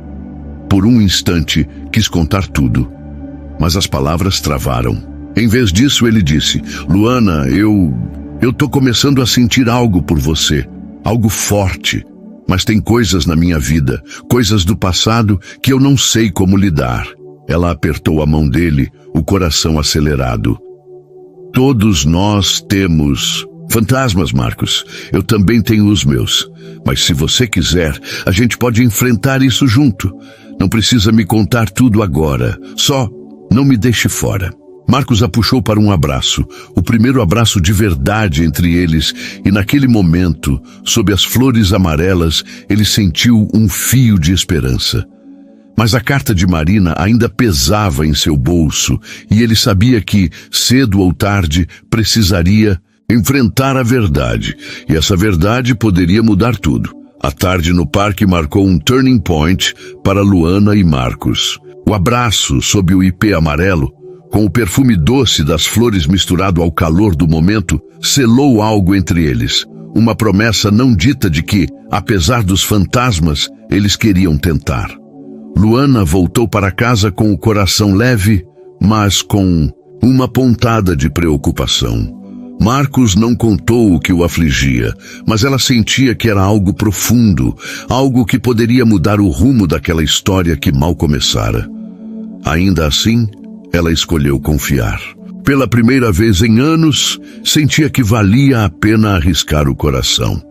Por um instante, quis contar tudo, mas as palavras travaram. Em vez disso, ele disse: Luana, eu tô começando a sentir algo por você, algo forte. Mas tem coisas na minha vida, coisas do passado que eu não sei como lidar. Ela apertou a mão dele, o coração acelerado. Todos nós temos fantasmas, Marcos. Eu também tenho os meus. Mas se você quiser, a gente pode enfrentar isso junto. Não precisa me contar tudo agora. Só não me deixe fora. Marcos a puxou para um abraço, o primeiro abraço de verdade entre eles, e naquele momento, sob as flores amarelas, ele sentiu um fio de esperança. Mas a carta de Marina ainda pesava em seu bolso, e ele sabia que, cedo ou tarde, precisaria enfrentar a verdade, e essa verdade poderia mudar tudo. A tarde no parque marcou um turning point para Luana e Marcos. O abraço sob o ipê amarelo, com o perfume doce das flores misturado ao calor do momento, selou algo entre eles. Uma promessa não dita de que, apesar dos fantasmas, eles queriam tentar. Luana voltou para casa com o coração leve, mas com uma pontada de preocupação. Marcos não contou o que o afligia, mas ela sentia que era algo profundo, algo que poderia mudar o rumo daquela história que mal começara. Ainda assim, ela escolheu confiar. Pela primeira vez em anos, sentia que valia a pena arriscar o coração.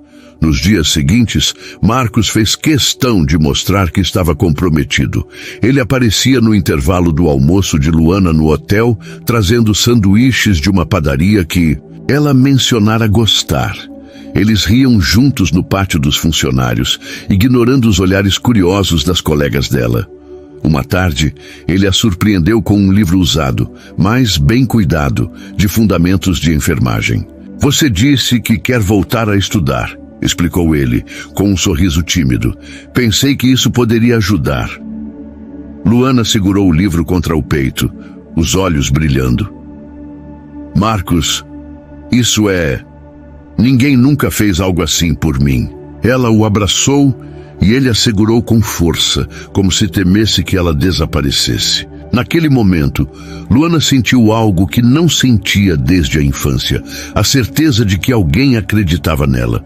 Nos dias seguintes, Marcos fez questão de mostrar que estava comprometido. Ele aparecia no intervalo do almoço de Luana no hotel, trazendo sanduíches de uma padaria que ela mencionara gostar. Eles riam juntos no pátio dos funcionários, ignorando os olhares curiosos das colegas dela. Uma tarde, ele a surpreendeu com um livro usado, mas bem cuidado, de fundamentos de enfermagem. "Você disse que quer voltar a estudar", explicou ele, com um sorriso tímido. "Pensei que isso poderia ajudar." Luana segurou o livro contra o peito, os olhos brilhando. "Marcos, isso é... Ninguém nunca fez algo assim por mim." Ela o abraçou e ele a segurou com força, como se temesse que ela desaparecesse. Naquele momento, Luana sentiu algo que não sentia desde a infância, a certeza de que alguém acreditava nela.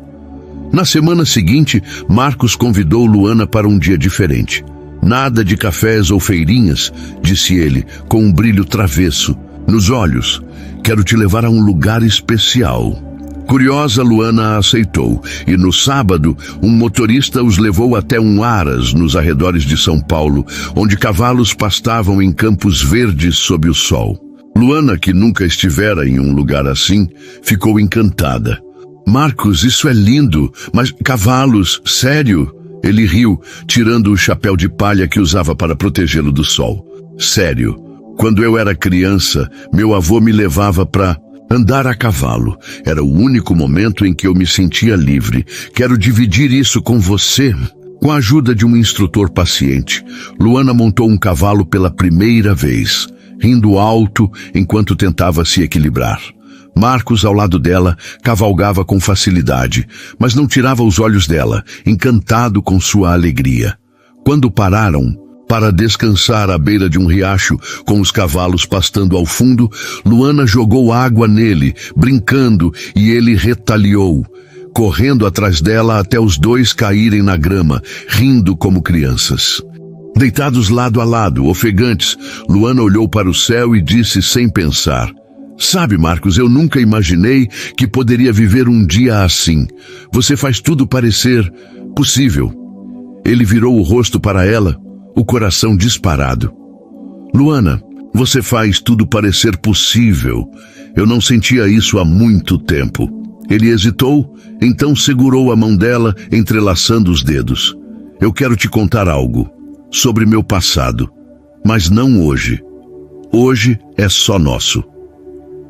Na semana seguinte, Marcos convidou Luana para um dia diferente. "Nada de cafés ou feirinhas", disse ele, com um brilho travesso nos olhos. "Quero te levar a um lugar especial." Curiosa, Luana aceitou, e no sábado, um motorista os levou até um aras nos arredores de São Paulo, onde cavalos pastavam em campos verdes sob o sol. Luana, que nunca estivera em um lugar assim, ficou encantada. "Marcos, isso é lindo, mas cavalos, sério?" Ele riu, tirando o chapéu de palha que usava para protegê-lo do sol. "Sério, quando eu era criança, meu avô me levava para andar a cavalo. Era o único momento em que eu me sentia livre. Quero dividir isso com você." Com a ajuda de um instrutor paciente, Luana montou um cavalo pela primeira vez, rindo alto enquanto tentava se equilibrar. Marcos, ao lado dela, cavalgava com facilidade, mas não tirava os olhos dela, encantado com sua alegria. Quando pararam para descansar à beira de um riacho, com os cavalos pastando ao fundo, Luana jogou água nele, brincando, e ele retaliou, correndo atrás dela até os dois caírem na grama, rindo como crianças. Deitados lado a lado, ofegantes, Luana olhou para o céu e disse sem pensar: "Sabe, Marcos, eu nunca imaginei que poderia viver um dia assim. Você faz tudo parecer possível." Ele virou o rosto para ela, o coração disparado. "Luana, você faz tudo parecer possível. Eu não sentia isso há muito tempo." Ele hesitou, então segurou a mão dela, entrelaçando os dedos. "Eu quero te contar algo sobre meu passado, mas não hoje. Hoje é só nosso."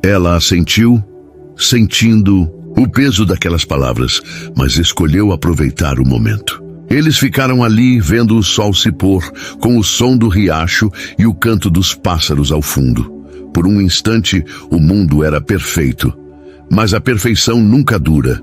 Ela assentiu, sentindo o peso daquelas palavras, mas escolheu aproveitar o momento. Eles ficaram ali vendo o sol se pôr, com o som do riacho e o canto dos pássaros ao fundo. Por um instante, o mundo era perfeito, mas a perfeição nunca dura.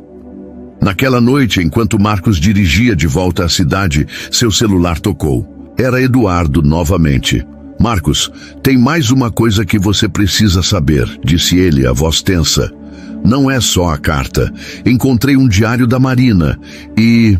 Naquela noite, enquanto Marcos dirigia de volta à cidade, seu celular tocou. Era Eduardo novamente. "Marcos, tem mais uma coisa que você precisa saber", disse ele, a voz tensa. "Não é só a carta. Encontrei um diário da Marina e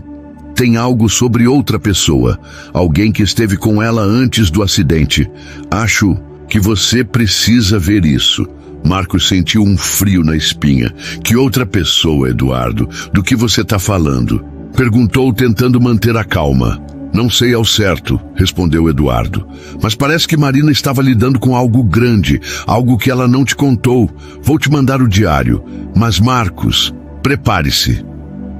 tem algo sobre outra pessoa, alguém que esteve com ela antes do acidente. Acho que você precisa ver isso." Marcos sentiu um frio na espinha. "Que outra pessoa, Eduardo? Do que você está falando?" perguntou, tentando manter a calma. "Não sei ao certo", respondeu Eduardo. "Mas parece que Marina estava lidando com algo grande, algo que ela não te contou. Vou te mandar o diário. Mas Marcos, prepare-se."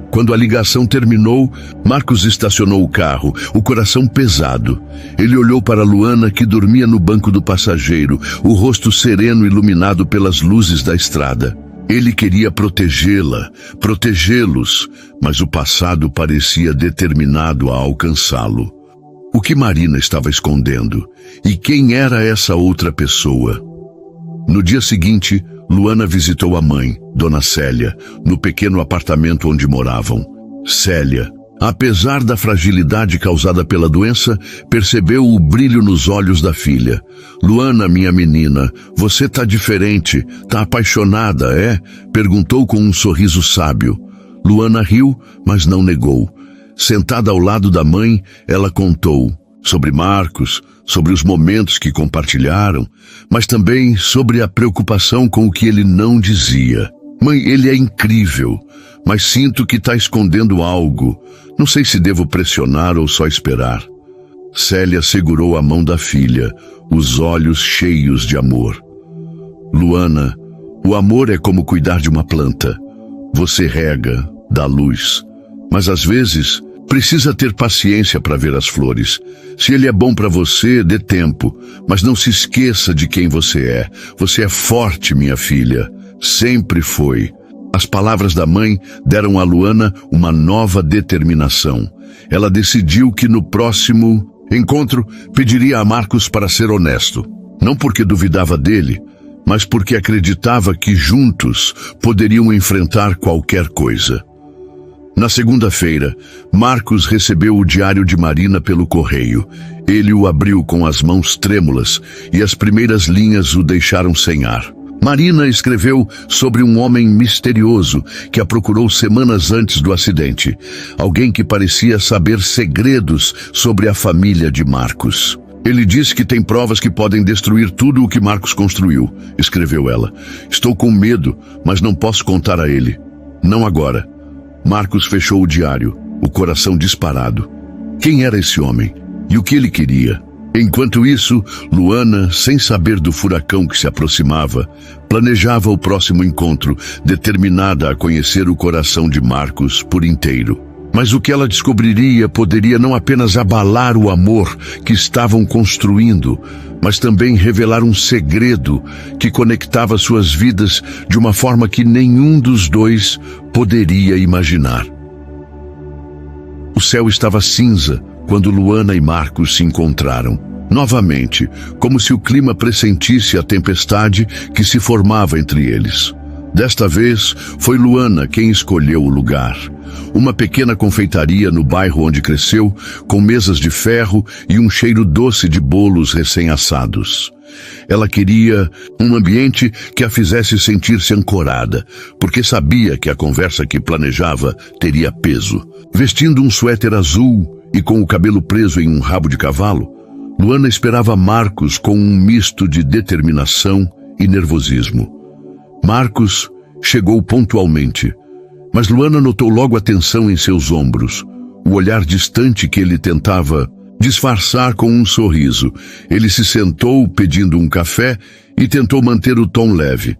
Quando a ligação terminou, Marcos estacionou o carro, o coração pesado. Ele olhou para Luana, que dormia no banco do passageiro, o rosto sereno iluminado pelas luzes da estrada. Ele queria protegê-la, protegê-los, mas o passado parecia determinado a alcançá-lo. O que Marina estava escondendo? E quem era essa outra pessoa? No dia seguinte, Luana visitou a mãe, Dona Célia, no pequeno apartamento onde moravam. Célia, apesar da fragilidade causada pela doença, percebeu o brilho nos olhos da filha. "Luana, minha menina, você tá diferente, tá apaixonada, é?" perguntou com um sorriso sábio. Luana riu, mas não negou. Sentada ao lado da mãe, ela contou: sobre Marcos, sobre os momentos que compartilharam, mas também sobre a preocupação com o que ele não dizia. Mãe, ele é incrível, mas sinto que está escondendo algo. Não sei se devo pressionar ou só esperar. Célia segurou a mão da filha, os olhos cheios de amor. Luana, o amor é como cuidar de uma planta. Você rega, dá luz, mas às vezes precisa ter paciência para ver as flores. Se ele é bom para você, dê tempo, mas não se esqueça de quem você é. Você é forte, minha filha. Sempre foi. As palavras da mãe deram a Luana uma nova determinação. Ela decidiu que no próximo encontro pediria a Marcos para ser honesto. Não porque duvidava dele, mas porque acreditava que juntos poderiam enfrentar qualquer coisa. Na segunda-feira, Marcos recebeu o diário de Marina pelo correio. Ele o abriu com as mãos trêmulas e as primeiras linhas o deixaram sem ar. Marina escreveu sobre um homem misterioso que a procurou semanas antes do acidente. Alguém que parecia saber segredos sobre a família de Marcos. Ele disse que tem provas que podem destruir tudo o que Marcos construiu, escreveu ela. Estou com medo, mas não posso contar a ele. Não agora. Marcos fechou o diário, o coração disparado. Quem era esse homem? E o que ele queria? Enquanto isso, Luana, sem saber do furacão que se aproximava, planejava o próximo encontro, determinada a conhecer o coração de Marcos por inteiro. Mas o que ela descobriria poderia não apenas abalar o amor que estavam construindo, mas também revelar um segredo que conectava suas vidas de uma forma que nenhum dos dois poderia imaginar. O céu estava cinza quando Luana e Marcos se encontraram. Novamente, como se o clima pressentisse a tempestade que se formava entre eles. Desta vez, foi Luana quem escolheu o lugar. Uma pequena confeitaria no bairro onde cresceu, com mesas de ferro e um cheiro doce de bolos recém-assados. Ela queria um ambiente que a fizesse sentir-se ancorada, porque sabia que a conversa que planejava teria peso. Vestindo um suéter azul e com o cabelo preso em um rabo de cavalo, Luana esperava Marcos com um misto de determinação e nervosismo. Marcos chegou pontualmente, mas Luana notou logo a tensão em seus ombros, o olhar distante que ele tentava disfarçar com um sorriso. Ele se sentou pedindo um café e tentou manter o tom leve.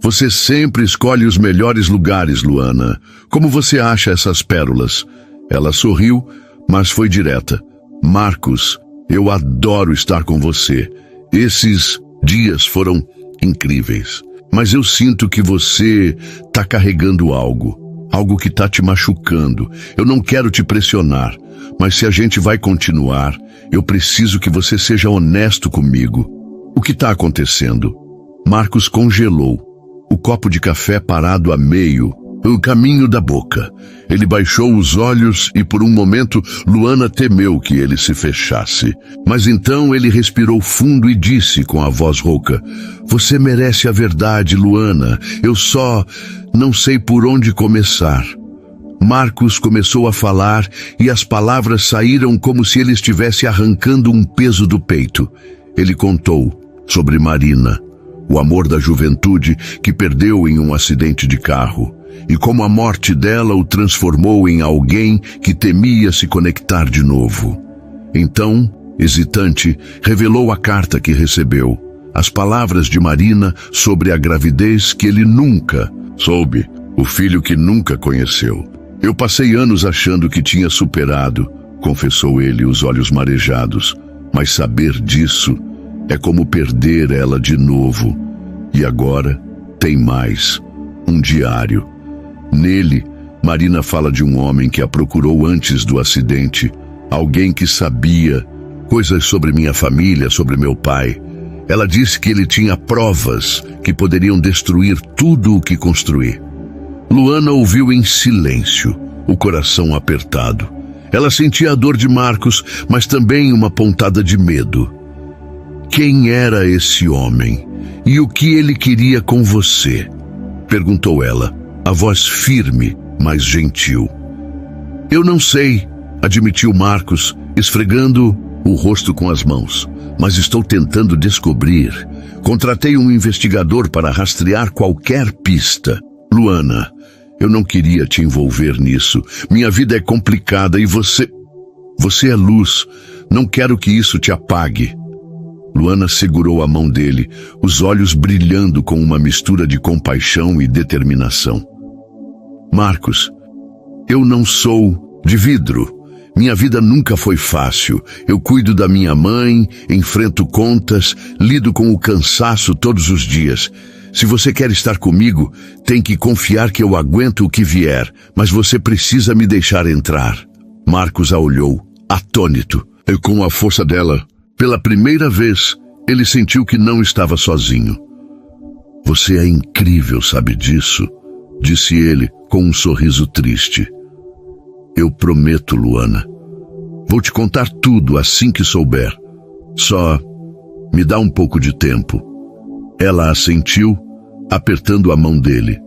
Você sempre escolhe os melhores lugares, Luana. Como você acha essas pérolas? Ela sorriu, mas foi direta. Marcos, eu adoro estar com você. Esses dias foram incríveis. Mas eu sinto que você está carregando algo que está te machucando. Eu não quero te pressionar, mas se a gente vai continuar, eu preciso que você seja honesto comigo. O que está acontecendo? Marcos congelou, o copo de café parado a meio, o caminho da boca. Ele baixou os olhos e por um momento Luana temeu que ele se fechasse. Mas então ele respirou fundo e disse com a voz rouca: você merece a verdade, Luana. Eu só não sei por onde começar. Marcos começou a falar e as palavras saíram como se ele estivesse arrancando um peso do peito. Ele contou sobre Marina, o amor da juventude que perdeu em um acidente de carro, e como a morte dela o transformou em alguém que temia se conectar de novo. Então, hesitante, revelou a carta que recebeu, as palavras de Marina sobre a gravidez que ele nunca soube, o filho que nunca conheceu. Eu passei anos achando que tinha superado, confessou ele, os olhos marejados, mas saber disso é como perder ela de novo. E agora tem mais, um diário. Nele, Marina fala de um homem que a procurou antes do acidente, alguém que sabia coisas sobre minha família, sobre meu pai. Ela disse que ele tinha provas que poderiam destruir tudo o que construí. Luana ouviu em silêncio, o coração apertado. Ela sentia a dor de Marcos, mas também uma pontada de medo. Quem era esse homem? E o que ele queria com você? Perguntou ela, a voz firme, mas gentil. Eu não sei, admitiu Marcos. esfregando o rosto com as mãos. Mas estou tentando descobrir. Contratei um investigador para rastrear qualquer pista. Luana, eu não queria te envolver nisso. Minha vida é complicada e você é luz. Não quero que isso te apague. Luana segurou a mão dele, os olhos brilhando com uma mistura de compaixão e determinação. Marcos, eu não sou de vidro. Minha vida nunca foi fácil. Eu cuido da minha mãe, enfrento contas, lido com o cansaço todos os dias. Se você quer estar comigo, tem que confiar que eu aguento o que vier, mas você precisa me deixar entrar. Marcos a olhou, atônito, e com a força dela, pela primeira vez, ele sentiu que não estava sozinho. Você é incrível, sabe disso? Disse ele com um sorriso triste. Eu prometo, Luana. Vou te contar tudo assim que souber. Só me dá um pouco de tempo. Ela assentiu, apertando a mão dele.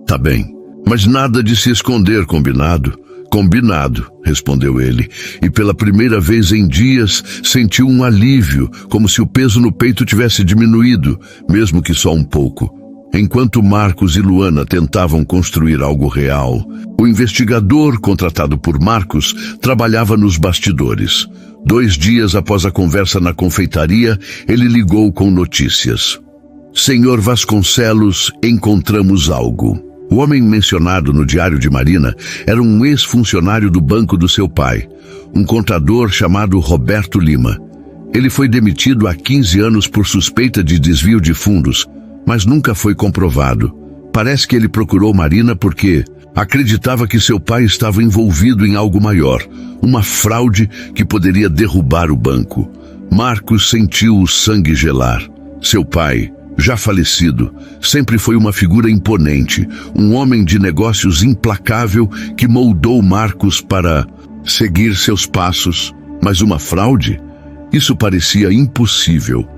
Tá bem, mas nada de se esconder, combinado? Combinado, respondeu ele, e pela primeira vez em dias sentiu um alívio, como se o peso no peito tivesse diminuído, mesmo que só um pouco. Enquanto Marcos e Luana tentavam construir algo real, o investigador contratado por Marcos trabalhava nos bastidores. 2 dias após a conversa na confeitaria, ele ligou com notícias. Senhor Vasconcelos, encontramos algo. O homem mencionado no diário de Marina era um ex-funcionário do banco do seu pai, um contador chamado Roberto Lima. Ele foi demitido há 15 anos por suspeita de desvio de fundos, mas nunca foi comprovado. Parece que ele procurou Marina porque acreditava que seu pai estava envolvido em algo maior, uma fraude que poderia derrubar o banco. Marcos sentiu o sangue gelar. Seu pai, já falecido, sempre foi uma figura imponente, um homem de negócios implacável que moldou Marcos para seguir seus passos. Mas uma fraude? Isso parecia impossível.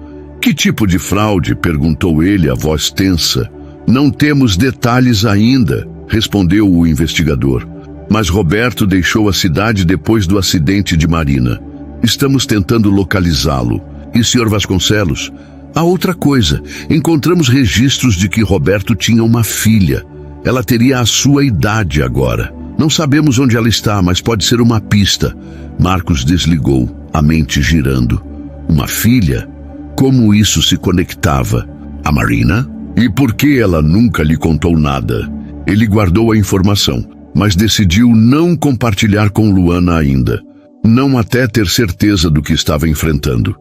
Que tipo de fraude? Perguntou ele, a voz tensa. Não temos detalhes ainda, respondeu o investigador. Mas Roberto deixou a cidade depois do acidente de Marina. Estamos tentando localizá-lo. E Sr. Vasconcelos? Há outra coisa. Encontramos registros de que Roberto tinha uma filha. Ela teria a sua idade agora. Não sabemos onde ela está, mas pode ser uma pista. Marcos desligou, a mente girando. Uma filha? Como isso se conectava a Marina? E por que ela nunca lhe contou nada? Ele guardou a informação, mas decidiu não compartilhar com Luana ainda. Não até ter certeza do que estava enfrentando.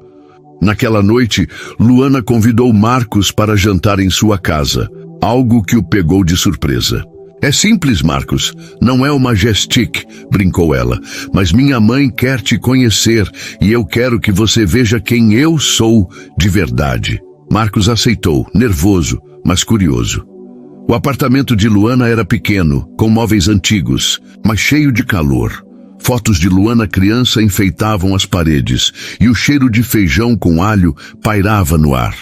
Naquela noite, Luana convidou Marcos para jantar em sua casa, algo que o pegou de surpresa. É simples, Marcos, não é o Majestic, brincou ela, mas minha mãe quer te conhecer e eu quero que você veja quem eu sou de verdade. Marcos aceitou, nervoso, mas curioso. O apartamento de Luana era pequeno, com móveis antigos, mas cheio de calor. Fotos de Luana criança enfeitavam as paredes e o cheiro de feijão com alho pairava no ar.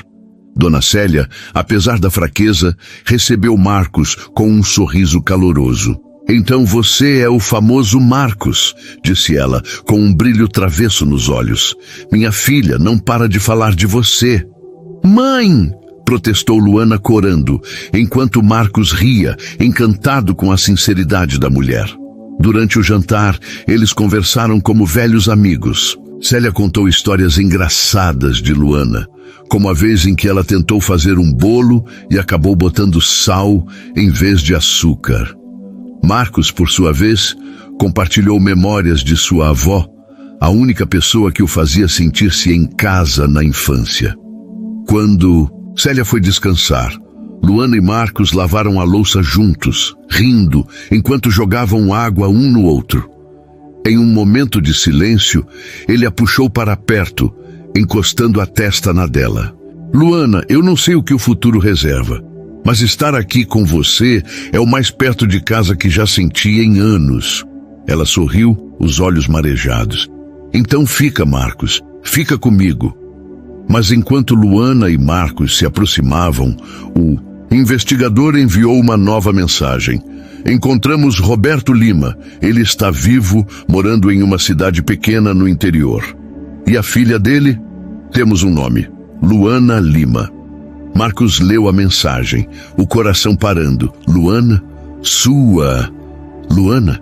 Dona Célia, apesar da fraqueza, recebeu Marcos com um sorriso caloroso. Então você é o famoso Marcos, disse ela, com um brilho travesso nos olhos. Minha filha não para de falar de você. Mãe! Protestou Luana corando, enquanto Marcos ria, encantado com a sinceridade da mulher. Durante o jantar, eles conversaram como velhos amigos. Célia contou histórias engraçadas de Luana, como a vez em que ela tentou fazer um bolo e acabou botando sal em vez de açúcar. Marcos, por sua vez, compartilhou memórias de sua avó, a única pessoa que o fazia sentir-se em casa na infância. Quando Célia foi descansar, Luana e Marcos lavaram a louça juntos, rindo, enquanto jogavam água um no outro. Em um momento de silêncio, ele a puxou para perto, encostando a testa na dela. Luana, eu não sei o que o futuro reserva, mas estar aqui com você é o mais perto de casa que já senti em anos. Ela sorriu, os olhos marejados. Então fica, Marcos, fica comigo. Mas enquanto Luana e Marcos se aproximavam, o investigador enviou uma nova mensagem. Encontramos Roberto Lima. Ele está vivo, morando em uma cidade pequena no interior. E a filha dele? Temos um nome: Luana Lima. Marcos leu a mensagem, o coração parando. Luana? Sua Luana?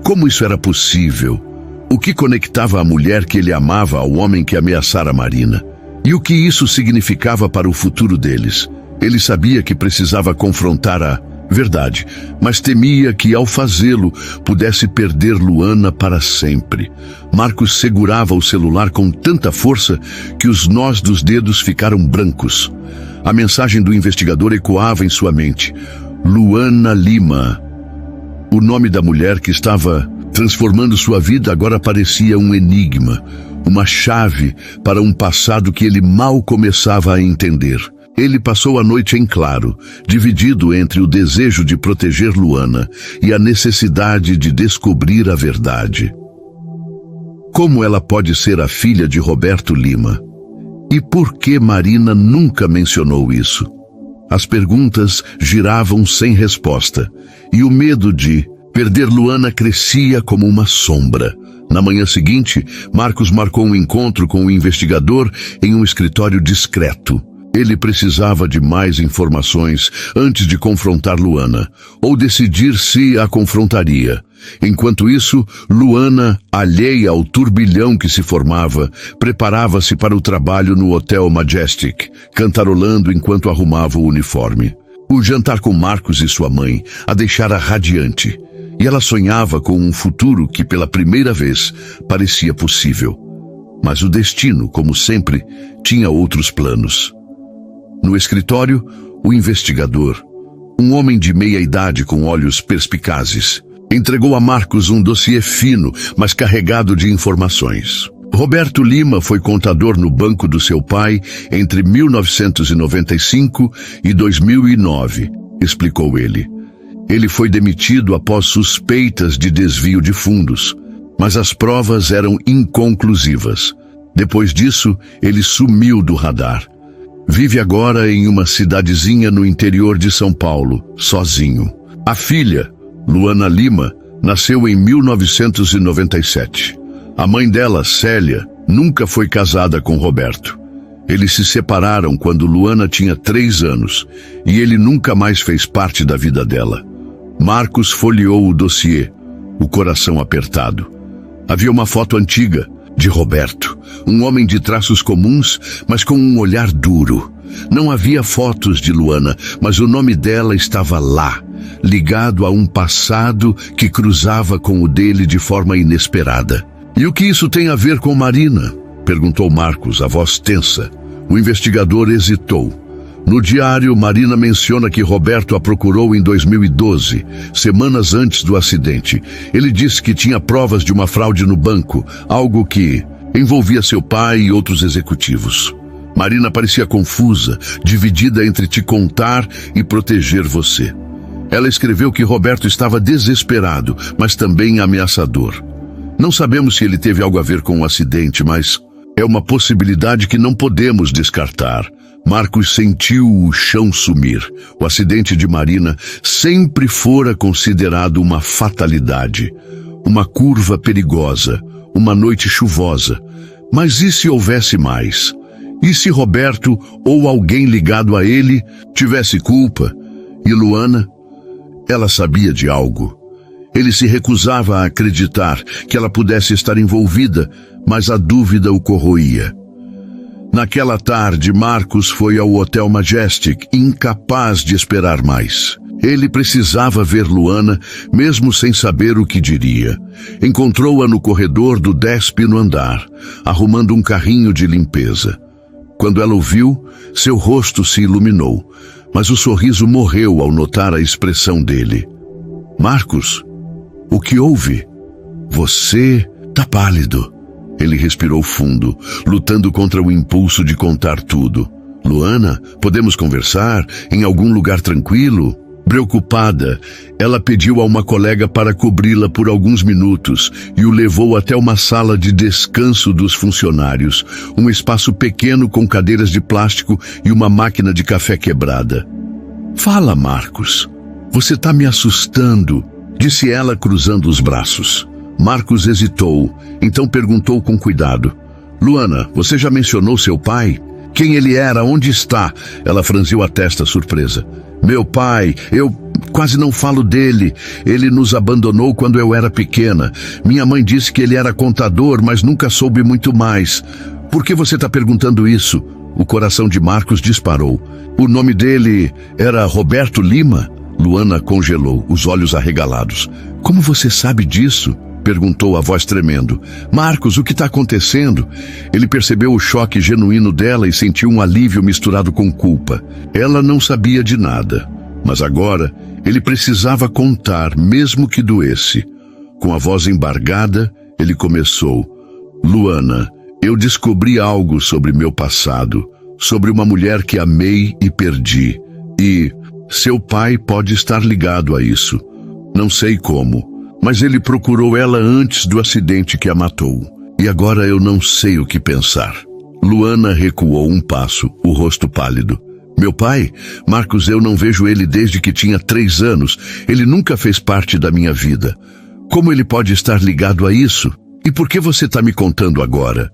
Como isso era possível? O que conectava a mulher que ele amava ao homem que ameaçara Marina? E o que isso significava para o futuro deles? Ele sabia que precisava confrontar a verdade, mas temia que, ao fazê-lo, pudesse perder Luana para sempre. Marcos segurava o celular com tanta força que os nós dos dedos ficaram brancos. A mensagem do investigador ecoava em sua mente. Luana Lima. O nome da mulher que estava transformando sua vida agora parecia um enigma, uma chave para um passado que ele mal começava a entender. Ele passou a noite em claro, dividido entre o desejo de proteger Luana e a necessidade de descobrir a verdade. Como ela pode ser a filha de Roberto Lima? E por que Marina nunca mencionou isso? As perguntas giravam sem resposta, e o medo de perder Luana crescia como uma sombra. Na manhã seguinte, Marcos marcou um encontro com o investigador em um escritório discreto. Ele precisava de mais informações antes de confrontar Luana, ou decidir se a confrontaria. Enquanto isso, Luana, alheia ao turbilhão que se formava, preparava-se para o trabalho no Hotel Majestic, cantarolando enquanto arrumava o uniforme. O jantar com Marcos e sua mãe a deixara radiante, e ela sonhava com um futuro que, pela primeira vez, parecia possível. Mas o destino, como sempre, tinha outros planos. No escritório, o investigador, um homem de meia idade com olhos perspicazes, entregou a Marcos um dossiê fino, mas carregado de informações. Roberto Lima foi contador no banco do seu pai entre 1995 e 2009, explicou ele. Ele foi demitido após suspeitas de desvio de fundos, mas as provas eram inconclusivas. Depois disso, ele sumiu do radar. Vive agora em uma cidadezinha no interior de São Paulo, sozinho. A filha, Luana Lima, nasceu em 1997. A mãe dela, Célia, nunca foi casada com Roberto. Eles se separaram quando Luana tinha 3 anos e ele nunca mais fez parte da vida dela. Marcos folheou o dossiê, o coração apertado. Havia uma foto antiga de Roberto, um homem de traços comuns, mas com um olhar duro. Não havia fotos de Luana, mas o nome dela estava lá, ligado a um passado que cruzava com o dele de forma inesperada. E o que isso tem a ver com Marina? Perguntou Marcos, a voz tensa. O investigador hesitou. No diário, Marina menciona que Roberto a procurou em 2012, semanas antes do acidente. Ele disse que tinha provas de uma fraude no banco, algo que envolvia seu pai e outros executivos. Marina parecia confusa, dividida entre te contar e proteger você. Ela escreveu que Roberto estava desesperado, mas também ameaçador. Não sabemos se ele teve algo a ver com o acidente, mas é uma possibilidade que não podemos descartar. Marcos sentiu o chão sumir. O acidente de Marina sempre fora considerado uma fatalidade, uma curva perigosa, uma noite chuvosa. Mas e se houvesse mais? E se Roberto ou alguém ligado a ele tivesse culpa? E Luana? Ela sabia de algo. Ele se recusava a acreditar que ela pudesse estar envolvida, mas a dúvida o corroía. Naquela tarde, Marcos foi ao Hotel Majestic, incapaz de esperar mais. Ele precisava ver Luana, mesmo sem saber o que diria. Encontrou-a no corredor do 10º andar, arrumando um carrinho de limpeza. Quando ela o viu, seu rosto se iluminou, mas o sorriso morreu ao notar a expressão dele. Marcos, o que houve? Você tá pálido. Ele respirou fundo, lutando contra o impulso de contar tudo. Luana, podemos conversar em algum lugar tranquilo? Preocupada, ela pediu a uma colega para cobri-la por alguns minutos e o levou até uma sala de descanso dos funcionários, um espaço pequeno com cadeiras de plástico e uma máquina de café quebrada. Fala, Marcos. Você está me assustando, disse ela cruzando os braços. Marcos hesitou, então perguntou com cuidado. Luana, você já mencionou seu pai? Quem ele era? Onde está? Ela franziu a testa surpresa. Meu pai, eu quase não falo dele. Ele nos abandonou quando eu era pequena. Minha mãe disse que ele era contador, mas nunca soube muito mais. Por que você está perguntando isso? O coração de Marcos disparou. O nome dele era Roberto Lima? Luana congelou, os olhos arregalados. Como você sabe disso? Perguntou a voz tremendo. Marcos, o que está acontecendo? Ele percebeu o choque genuíno dela e sentiu um alívio misturado com culpa. Ela não sabia de nada, mas agora ele precisava contar, mesmo que doesse. Com a voz embargada, ele começou. Luana, eu descobri algo sobre meu passado, sobre uma mulher que amei e perdi. E seu pai pode estar ligado a isso. Não sei como, mas ele procurou ela antes do acidente que a matou. E agora eu não sei o que pensar. Luana recuou um passo, o rosto pálido. Meu pai? Marcos, eu não vejo ele desde que tinha 3 anos. Ele nunca fez parte da minha vida. Como ele pode estar ligado a isso? E por que você está me contando agora?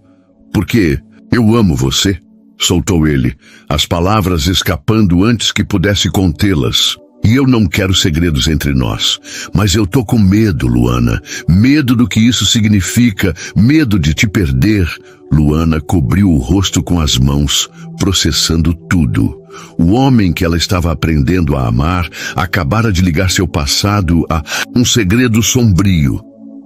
Porque eu amo você, soltou ele, as palavras escapando antes que pudesse contê-las. E eu não quero segredos entre nós, mas eu tô com medo, Luana. Medo do que isso significa, medo de te perder. Luana cobriu o rosto com as mãos, processando tudo. O homem que ela estava aprendendo a amar acabara de ligar seu passado a um segredo sombrio.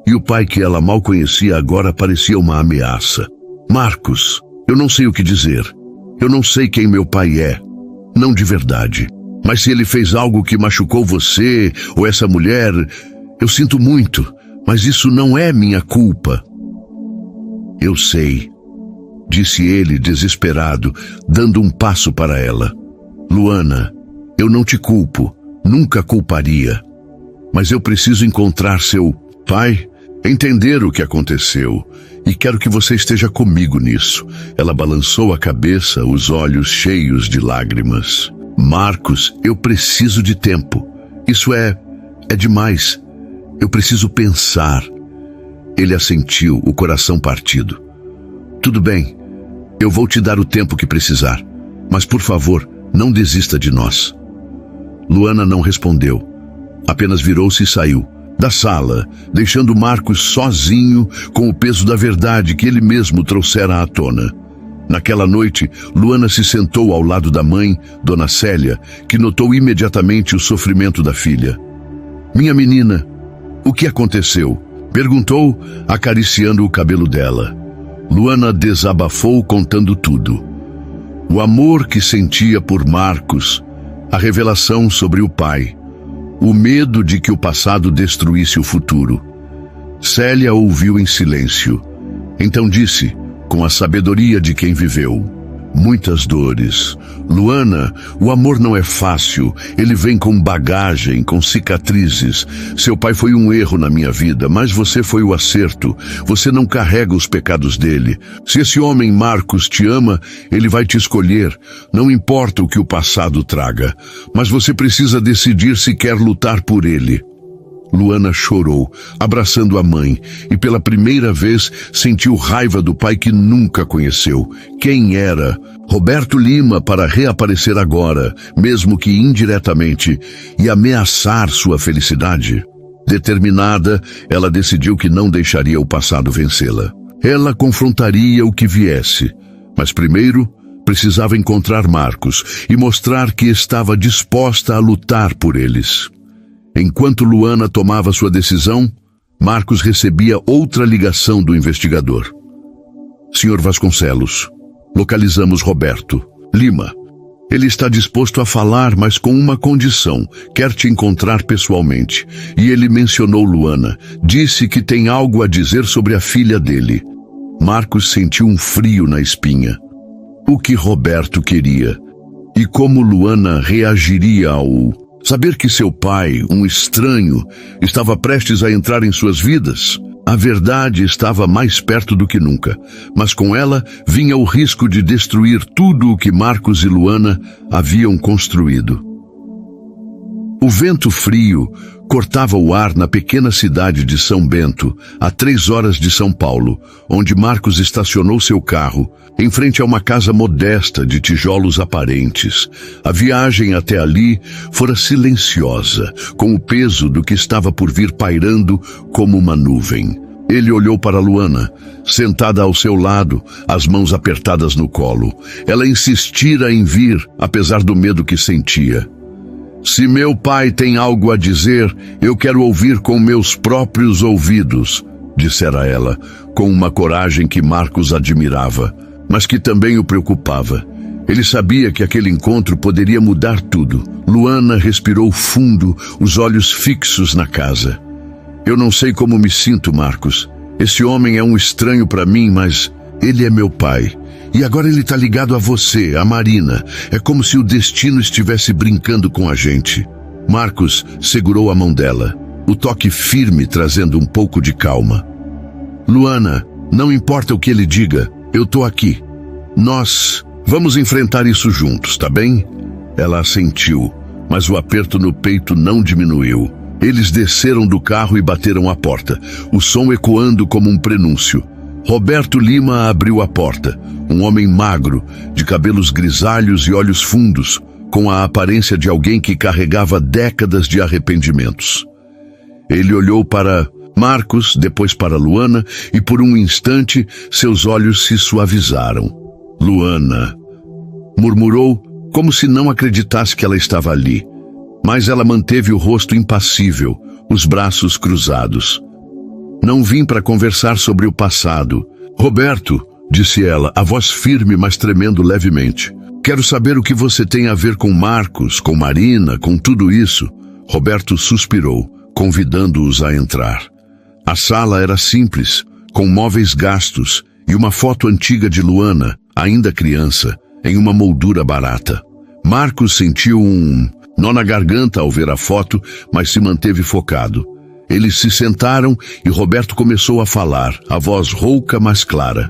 E o pai que ela mal conhecia agora parecia uma ameaça. Marcos, eu não sei o que dizer. Eu não sei quem meu pai é. Não de verdade. Mas se ele fez algo que machucou você ou essa mulher, eu sinto muito, mas isso não é minha culpa. Eu sei, disse ele desesperado, dando um passo para ela. Luana, eu não te culpo, nunca culparia. Mas eu preciso encontrar seu pai, entender o que aconteceu, e quero que você esteja comigo nisso. Ela balançou a cabeça, os olhos cheios de lágrimas. Marcos, eu preciso de tempo. Isso é demais. Eu preciso pensar. Ele assentiu, o coração partido. Tudo bem, eu vou te dar o tempo que precisar. Mas, por favor, não desista de nós. Luana não respondeu. Apenas virou-se e saiu da sala, deixando Marcos sozinho com o peso da verdade que ele mesmo trouxera à tona. Naquela noite, Luana se sentou ao lado da mãe, Dona Célia, que notou imediatamente o sofrimento da filha. Minha menina, o que aconteceu? Perguntou, acariciando o cabelo dela. Luana desabafou contando tudo. O amor que sentia por Marcos, a revelação sobre o pai, o medo de que o passado destruísse o futuro. Célia ouviu em silêncio. Então disse, com a sabedoria de quem viveu: muitas dores. Luana, o amor não é fácil. Ele vem com bagagem, com cicatrizes. Seu pai foi um erro na minha vida, mas você foi o acerto. Você não carrega os pecados dele. Se esse homem Marcos te ama, ele vai te escolher. Não importa o que o passado traga, mas você precisa decidir se quer lutar por ele. Luana chorou, abraçando a mãe, e pela primeira vez sentiu raiva do pai que nunca conheceu. Quem era? Roberto Lima, para reaparecer agora, mesmo que indiretamente, e ameaçar sua felicidade. Determinada, ela decidiu que não deixaria o passado vencê-la. Ela confrontaria o que viesse, mas primeiro precisava encontrar Marcos e mostrar que estava disposta a lutar por eles. Enquanto Luana tomava sua decisão, Marcos recebia outra ligação do investigador. Senhor Vasconcelos, localizamos Roberto Lima. Ele está disposto a falar, mas com uma condição. Quer te encontrar pessoalmente. E ele mencionou Luana. Disse que tem algo a dizer sobre a filha dele. Marcos sentiu um frio na espinha. O que Roberto queria? E como Luana reagiria ao saber que seu pai, um estranho, estava prestes a entrar em suas vidas? A verdade estava mais perto do que nunca, mas com ela vinha o risco de destruir tudo o que Marcos e Luana haviam construído. O vento frio cortava o ar na pequena cidade de São Bento, a 3 horas de São Paulo, onde Marcos estacionou seu carro, em frente a uma casa modesta de tijolos aparentes. A viagem até ali fora silenciosa, com o peso do que estava por vir pairando como uma nuvem. Ele olhou para Luana, sentada ao seu lado, as mãos apertadas no colo. Ela insistira em vir, apesar do medo que sentia. Se meu pai tem algo a dizer, eu quero ouvir com meus próprios ouvidos, dissera ela, com uma coragem que Marcos admirava, mas que também o preocupava. Ele sabia que aquele encontro poderia mudar tudo. Luana respirou fundo, os olhos fixos na casa. Eu não sei como me sinto, Marcos. Esse homem é um estranho para mim, mas ele é meu pai. E agora ele está ligado a você, a Marina. É como se o destino estivesse brincando com a gente. Marcos segurou a mão dela, o toque firme trazendo um pouco de calma. Luana, não importa o que ele diga, eu tô aqui. Nós vamos enfrentar isso juntos, tá bem? Ela assentiu, mas o aperto no peito não diminuiu. Eles desceram do carro e bateram a porta, o som ecoando como um prenúncio. Roberto Lima abriu a porta, um homem magro, de cabelos grisalhos e olhos fundos, com a aparência de alguém que carregava décadas de arrependimentos. Ele olhou para Marcos, depois para Luana, e por um instante seus olhos se suavizaram. Luana, murmurou, como se não acreditasse que ela estava ali. Mas ela manteve o rosto impassível, os braços cruzados. Não vim para conversar sobre o passado. Roberto, disse ela, a voz firme, mas tremendo levemente. Quero saber o que você tem a ver com Marcos, com Marina, com tudo isso. Roberto suspirou, convidando-os a entrar. A sala era simples, com móveis gastos e uma foto antiga de Luana, ainda criança, em uma moldura barata. Marcos sentiu um nó na garganta ao ver a foto, mas se manteve focado. Eles se sentaram e Roberto começou a falar, a voz rouca, mas clara.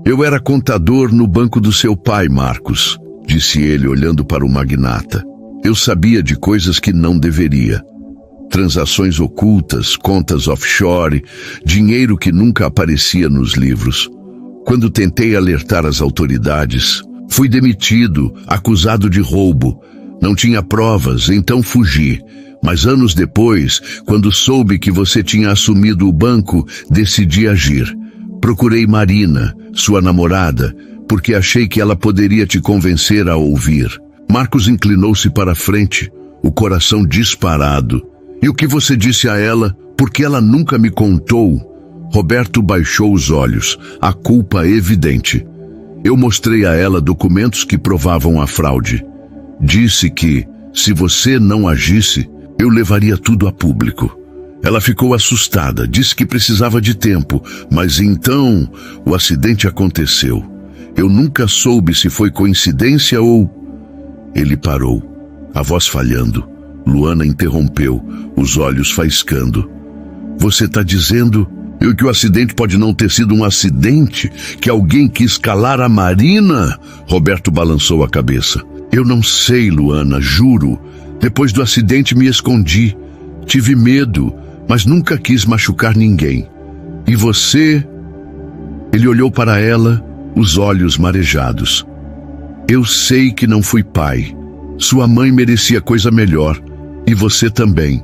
Eu era contador no banco do seu pai, Marcos, disse ele olhando para o magnata. Eu sabia de coisas que não deveria. Transações ocultas, contas offshore, dinheiro que nunca aparecia nos livros. Quando tentei alertar as autoridades, fui demitido, acusado de roubo. Não tinha provas, então fugi. Mas anos depois, quando soube que você tinha assumido o banco, decidi agir. Procurei Marina, sua namorada, porque achei que ela poderia te convencer a ouvir. Marcos inclinou-se para a frente, o coração disparado. E o que você disse a ela? Porque ela nunca me contou. Roberto baixou os olhos, a culpa evidente. Eu mostrei a ela documentos que provavam a fraude. Disse que, se você não agisse, eu levaria tudo a público. Ela ficou assustada, disse que precisava de tempo, mas então o acidente aconteceu. Eu nunca soube se foi coincidência ou... Ele parou, a voz falhando. Luana interrompeu, os olhos faiscando. Você está dizendo que o acidente pode não ter sido um acidente? Que alguém quis calar a Marina? Roberto balançou a cabeça. Eu não sei, Luana, juro. Depois do acidente me escondi. Tive medo, mas nunca quis machucar ninguém. E você? Ele olhou para ela, os olhos marejados. Eu sei que não fui pai. Sua mãe merecia coisa melhor. E você também.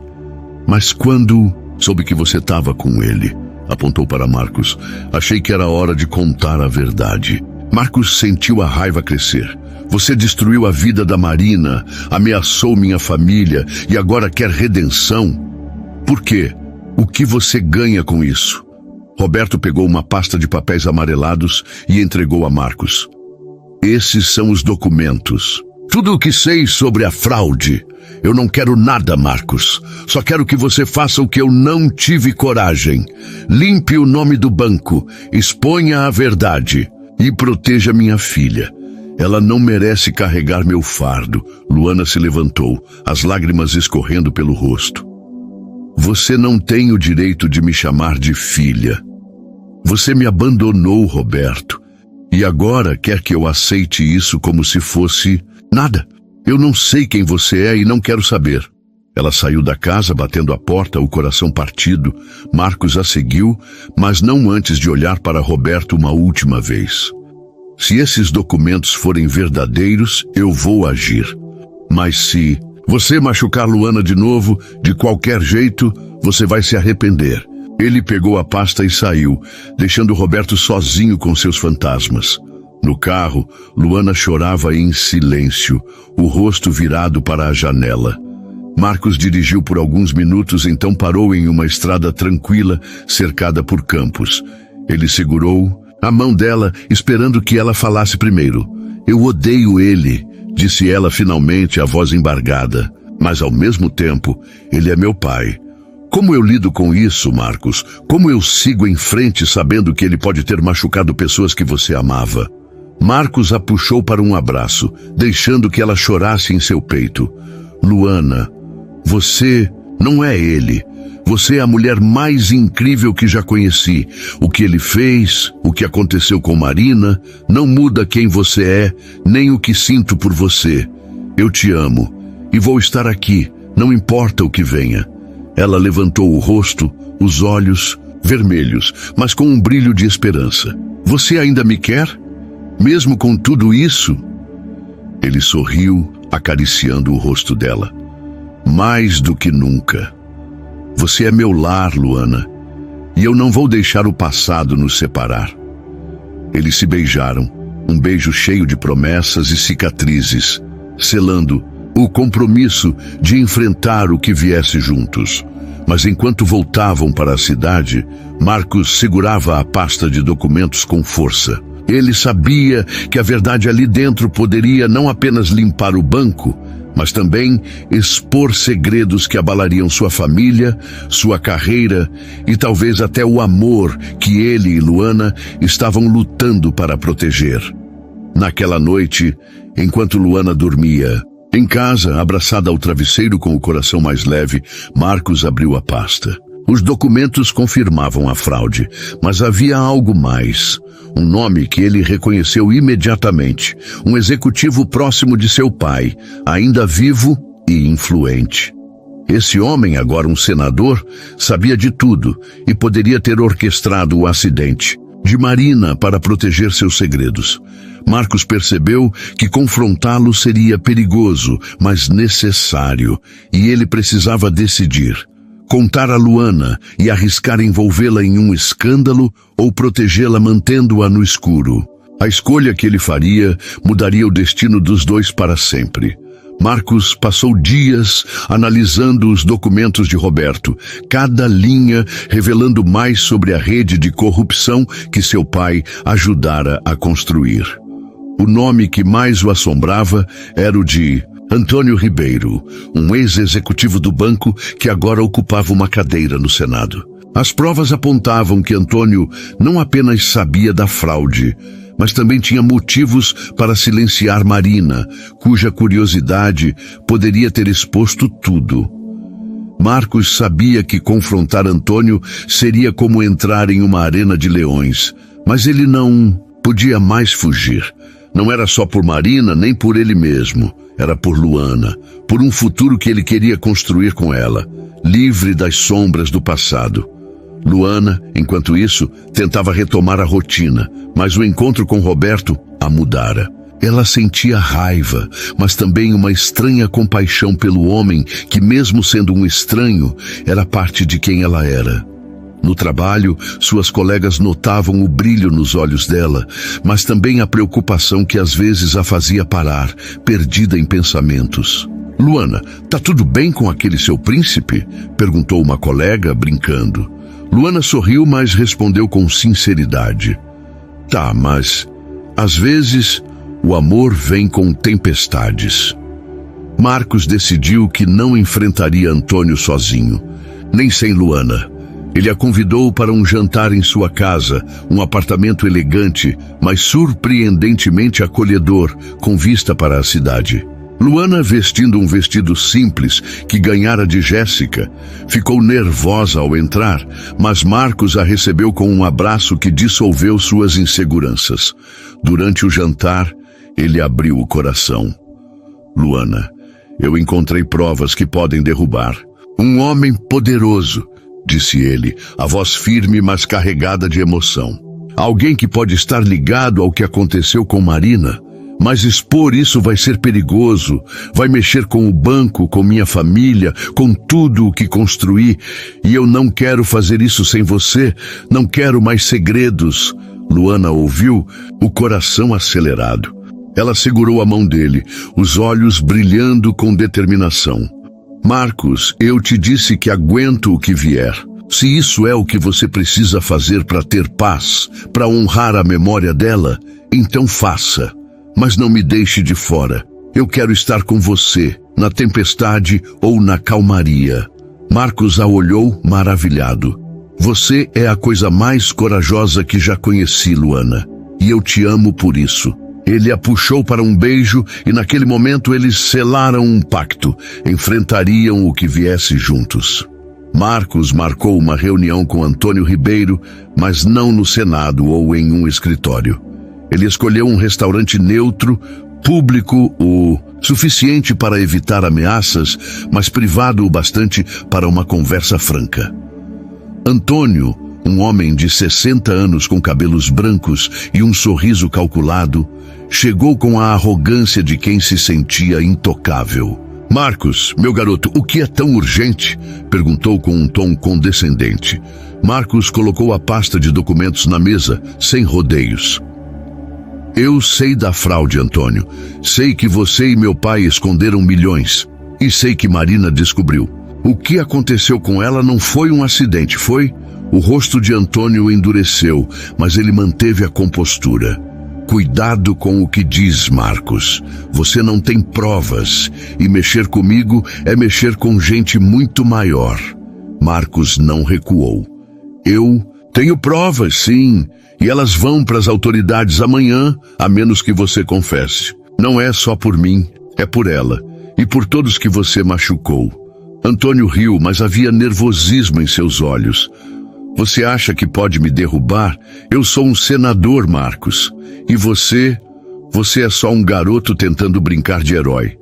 Mas quando soube que você estava com ele, apontou para Marcos, achei que era hora de contar a verdade. Marcos sentiu a raiva crescer. Você destruiu a vida da Marina, ameaçou minha família e agora quer redenção? Por quê? O que você ganha com isso? Roberto pegou uma pasta de papéis amarelados e entregou a Marcos. Esses são os documentos. Tudo o que sei sobre a fraude. Eu não quero nada, Marcos. Só quero que você faça o que eu não tive coragem. Limpe o nome do banco, exponha a verdade e proteja minha filha. Ela não merece carregar meu fardo. Luana se levantou, as lágrimas escorrendo pelo rosto. Você não tem o direito de me chamar de filha. Você me abandonou, Roberto. E agora quer que eu aceite isso como se fosse nada. Eu não sei quem você é e não quero saber. Ela saiu da casa batendo a porta, o coração partido. Marcos a seguiu, mas não antes de olhar para Roberto uma última vez. Se esses documentos forem verdadeiros, eu vou agir. Mas se você machucar Luana de novo, de qualquer jeito, você vai se arrepender. Ele pegou a pasta e saiu, deixando Roberto sozinho com seus fantasmas. No carro, Luana chorava em silêncio, o rosto virado para a janela. Marcos dirigiu por alguns minutos, então parou em uma estrada tranquila, cercada por campos. Ele segurou a mão dela, esperando que ela falasse primeiro. Eu odeio ele, disse ela finalmente, a voz embargada. Mas ao mesmo tempo, ele é meu pai. Como eu lido com isso, Marcos? Como eu sigo em frente sabendo que ele pode ter machucado pessoas que você amava? Marcos a puxou para um abraço, deixando que ela chorasse em seu peito. Luana, você não é ele. Você é a mulher mais incrível que já conheci. O que ele fez, o que aconteceu com Marina, não muda quem você é, nem o que sinto por você. Eu te amo e vou estar aqui, não importa o que venha. Ela levantou o rosto, os olhos vermelhos, mas com um brilho de esperança. Você ainda me quer? Mesmo com tudo isso? Ele sorriu, acariciando o rosto dela. Mais do que nunca. Você é meu lar, Luana, e eu não vou deixar o passado nos separar. Eles se beijaram, um beijo cheio de promessas e cicatrizes, selando o compromisso de enfrentar o que viesse juntos. Mas enquanto voltavam para a cidade, Marcos segurava a pasta de documentos com força. Ele sabia que a verdade ali dentro poderia não apenas limpar o banco, mas também expor segredos que abalariam sua família, sua carreira e talvez até o amor que ele e Luana estavam lutando para proteger. Naquela noite, enquanto Luana dormia, em casa, abraçada ao travesseiro com o coração mais leve, Marcos abriu a pasta. Os documentos confirmavam a fraude, mas havia algo mais. Um nome que ele reconheceu imediatamente. Um executivo próximo de seu pai, ainda vivo e influente. Esse homem, agora um senador, sabia de tudo e poderia ter orquestrado o acidente de Marina para proteger seus segredos. Marcos percebeu que confrontá-lo seria perigoso, mas necessário, e ele precisava decidir. Contar a Luana e arriscar envolvê-la em um escândalo ou protegê-la mantendo-a no escuro. A escolha que ele faria mudaria o destino dos dois para sempre. Marcos passou dias analisando os documentos de Roberto, cada linha revelando mais sobre a rede de corrupção que seu pai ajudara a construir. O nome que mais o assombrava era o de Antônio Ribeiro, um ex-executivo do banco que agora ocupava uma cadeira no Senado. As provas apontavam que Antônio não apenas sabia da fraude, mas também tinha motivos para silenciar Marina, cuja curiosidade poderia ter exposto tudo. Marcos sabia que confrontar Antônio seria como entrar em uma arena de leões, mas ele não podia mais fugir. Não era só por Marina, nem por ele mesmo. Era por Luana, por um futuro que ele queria construir com ela, livre das sombras do passado. Luana, enquanto isso, tentava retomar a rotina, mas o encontro com Roberto a mudara. Ela sentia raiva, mas também uma estranha compaixão pelo homem que, mesmo sendo um estranho, era parte de quem ela era. No trabalho, suas colegas notavam o brilho nos olhos dela, mas também a preocupação que às vezes a fazia parar, perdida em pensamentos. Luana, tá tudo bem com aquele seu príncipe? Perguntou uma colega, brincando. Luana sorriu, mas respondeu com sinceridade. Tá, mas às vezes o amor vem com tempestades. Marcos decidiu que não enfrentaria Antônio sozinho, nem sem Luana. Ele a convidou para um jantar em sua casa, um apartamento elegante, mas surpreendentemente acolhedor, com vista para a cidade. Luana, vestindo um vestido simples que ganhara de Jéssica, ficou nervosa ao entrar, mas Marcos a recebeu com um abraço que dissolveu suas inseguranças. Durante o jantar, ele abriu o coração. Luana, Eu encontrei provas que podem derrubar. Um homem poderoso, disse ele, a voz firme, mas carregada de emoção. Alguém que pode estar ligado ao que aconteceu com Marina, mas expor isso vai ser perigoso, vai mexer com o banco, com minha família, com tudo o que construí, e eu não quero fazer isso sem você, não quero mais segredos. Luana ouviu, o coração acelerado. Ela segurou a mão dele, os olhos brilhando com determinação. Marcos, eu te disse que aguento o que vier. Se isso é o que você precisa fazer para ter paz, para honrar a memória dela, então faça. Mas não me deixe de fora. Eu quero estar com você, na tempestade ou na calmaria. Marcos a olhou maravilhado. Você é a coisa mais corajosa que já conheci, Luana. E eu te amo por isso. Ele a puxou para um beijo e naquele momento eles selaram um pacto. Enfrentariam o que viesse juntos. Marcos marcou uma reunião com Antônio Ribeiro, mas não no Senado ou em um escritório. Ele escolheu um restaurante neutro, público o suficiente para evitar ameaças, mas privado o bastante para uma conversa franca. Antônio, um homem de 60 anos com cabelos brancos e um sorriso calculado, chegou com a arrogância de quem se sentia intocável. Marcos, meu garoto, o que é tão urgente? Perguntou com um tom condescendente. Marcos colocou a pasta de documentos na mesa, sem rodeios. Eu sei da fraude, Antônio. Sei que você e meu pai esconderam milhões. E sei que Marina descobriu. O que aconteceu com ela não foi um acidente, foi? O rosto de Antônio endureceu, mas ele manteve a compostura. Cuidado com o que diz, Marcos. Você não tem provas, e mexer comigo é mexer com gente muito maior. Marcos não recuou. Eu tenho provas, sim, e elas vão para as autoridades amanhã, a menos que você confesse. Não é só por mim, é por ela, e por todos que você machucou. Antônio riu, mas havia nervosismo em seus olhos. Você acha que pode me derrubar? Eu sou um senador, Marcos. E você é só um garoto tentando brincar de herói.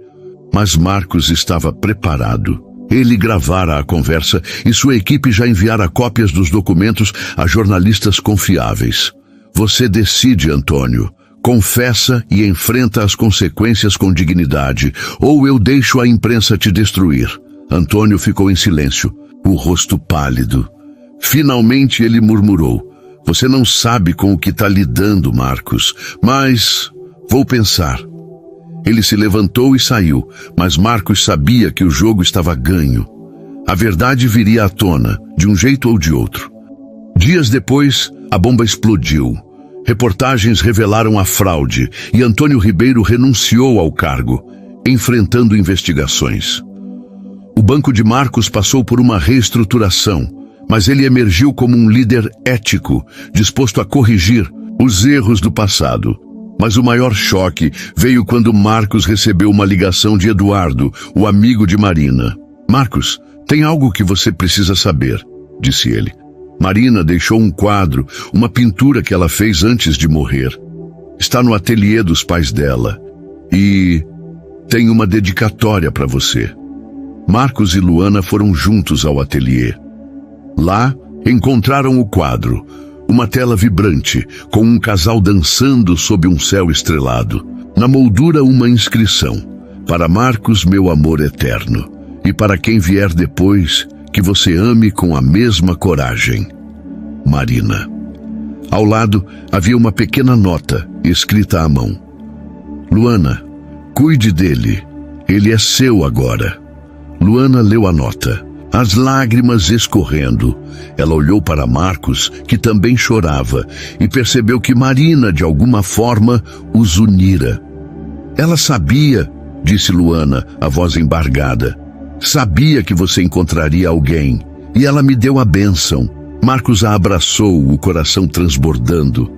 Mas Marcos estava preparado. Ele gravara a conversa e sua equipe já enviara cópias dos documentos a jornalistas confiáveis. Você decide, Antônio. Confessa e enfrenta as consequências com dignidade, ou eu deixo a imprensa te destruir. Antônio ficou em silêncio, o rosto pálido. Finalmente ele murmurou. Você não sabe com o que está lidando, Marcos, mas vou pensar. Ele se levantou e saiu, mas Marcos sabia que o jogo estava ganho. A verdade viria à tona, de um jeito ou de outro. Dias depois, a bomba explodiu. Reportagens revelaram a fraude e Antônio Ribeiro renunciou ao cargo, enfrentando investigações. O banco de Marcos passou por uma reestruturação, mas ele emergiu como um líder ético, disposto a corrigir os erros do passado. Mas o maior choque veio quando Marcos recebeu uma ligação de Eduardo, o amigo de Marina. Marcos, tem algo que você precisa saber, disse ele. Marina deixou um quadro, uma pintura que ela fez antes de morrer. Está no ateliê dos pais dela. E tem uma dedicatória para você. Marcos e Luana foram juntos ao ateliê. Lá, encontraram o quadro, uma tela vibrante, com um casal dançando sob um céu estrelado. Na moldura, uma inscrição: para Marcos, meu amor eterno, e para quem vier depois, que você ame com a mesma coragem. Marina. Ao lado, havia uma pequena nota, escrita à mão. Luana, cuide dele, ele é seu agora. Luana leu a nota. As lágrimas escorrendo. Ela olhou para Marcos, que também chorava, e percebeu que Marina, de alguma forma, os unira. Ela sabia, disse Luana, a voz embargada. Sabia que você encontraria alguém, e ela me deu a bênção. Marcos a abraçou, o coração transbordando.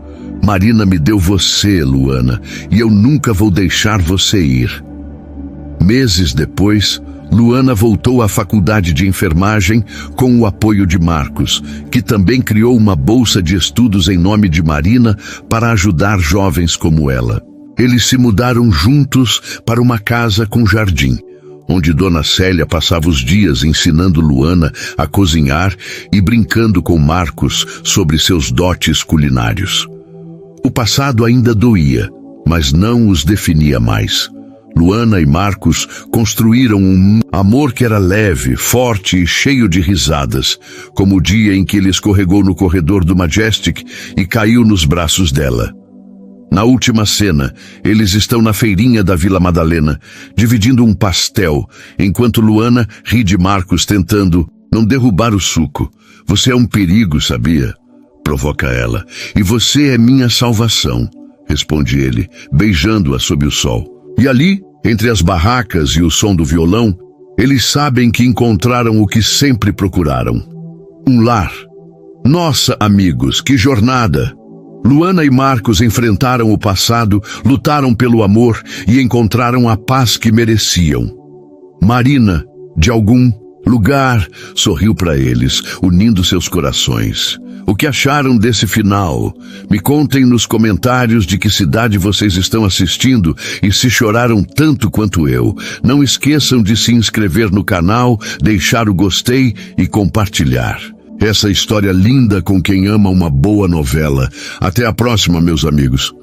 Marina me deu você, Luana, e eu nunca vou deixar você ir. Meses depois, Luana voltou à faculdade de enfermagem com o apoio de Marcos, que também criou uma bolsa de estudos em nome de Marina para ajudar jovens como ela. Eles se mudaram juntos para uma casa com jardim, onde Dona Célia passava os dias ensinando Luana a cozinhar e brincando com Marcos sobre seus dotes culinários. O passado ainda doía, mas não os definia mais. Luana e Marcos construíram um amor que era leve, forte e cheio de risadas, como o dia em que ele escorregou no corredor do Majestic e caiu nos braços dela. Na última cena, eles estão na feirinha da Vila Madalena, dividindo um pastel, enquanto Luana ri de Marcos tentando não derrubar o suco. Você é um perigo, sabia? Provoca ela. E você é minha salvação, responde ele, beijando-a sob o sol. E ali, entre as barracas e o som do violão, eles sabem que encontraram o que sempre procuraram. Um lar. Nossa, amigos, que jornada! Luana e Marcos enfrentaram o passado, lutaram pelo amor e encontraram a paz que mereciam. Marina, de algum lugar, sorriu para eles, unindo seus corações. O que acharam desse final? Me contem nos comentários de que cidade vocês estão assistindo e se choraram tanto quanto eu. Não esqueçam de se inscrever no canal, deixar o gostei e compartilhar. Essa história linda com quem ama uma boa novela. Até a próxima, meus amigos.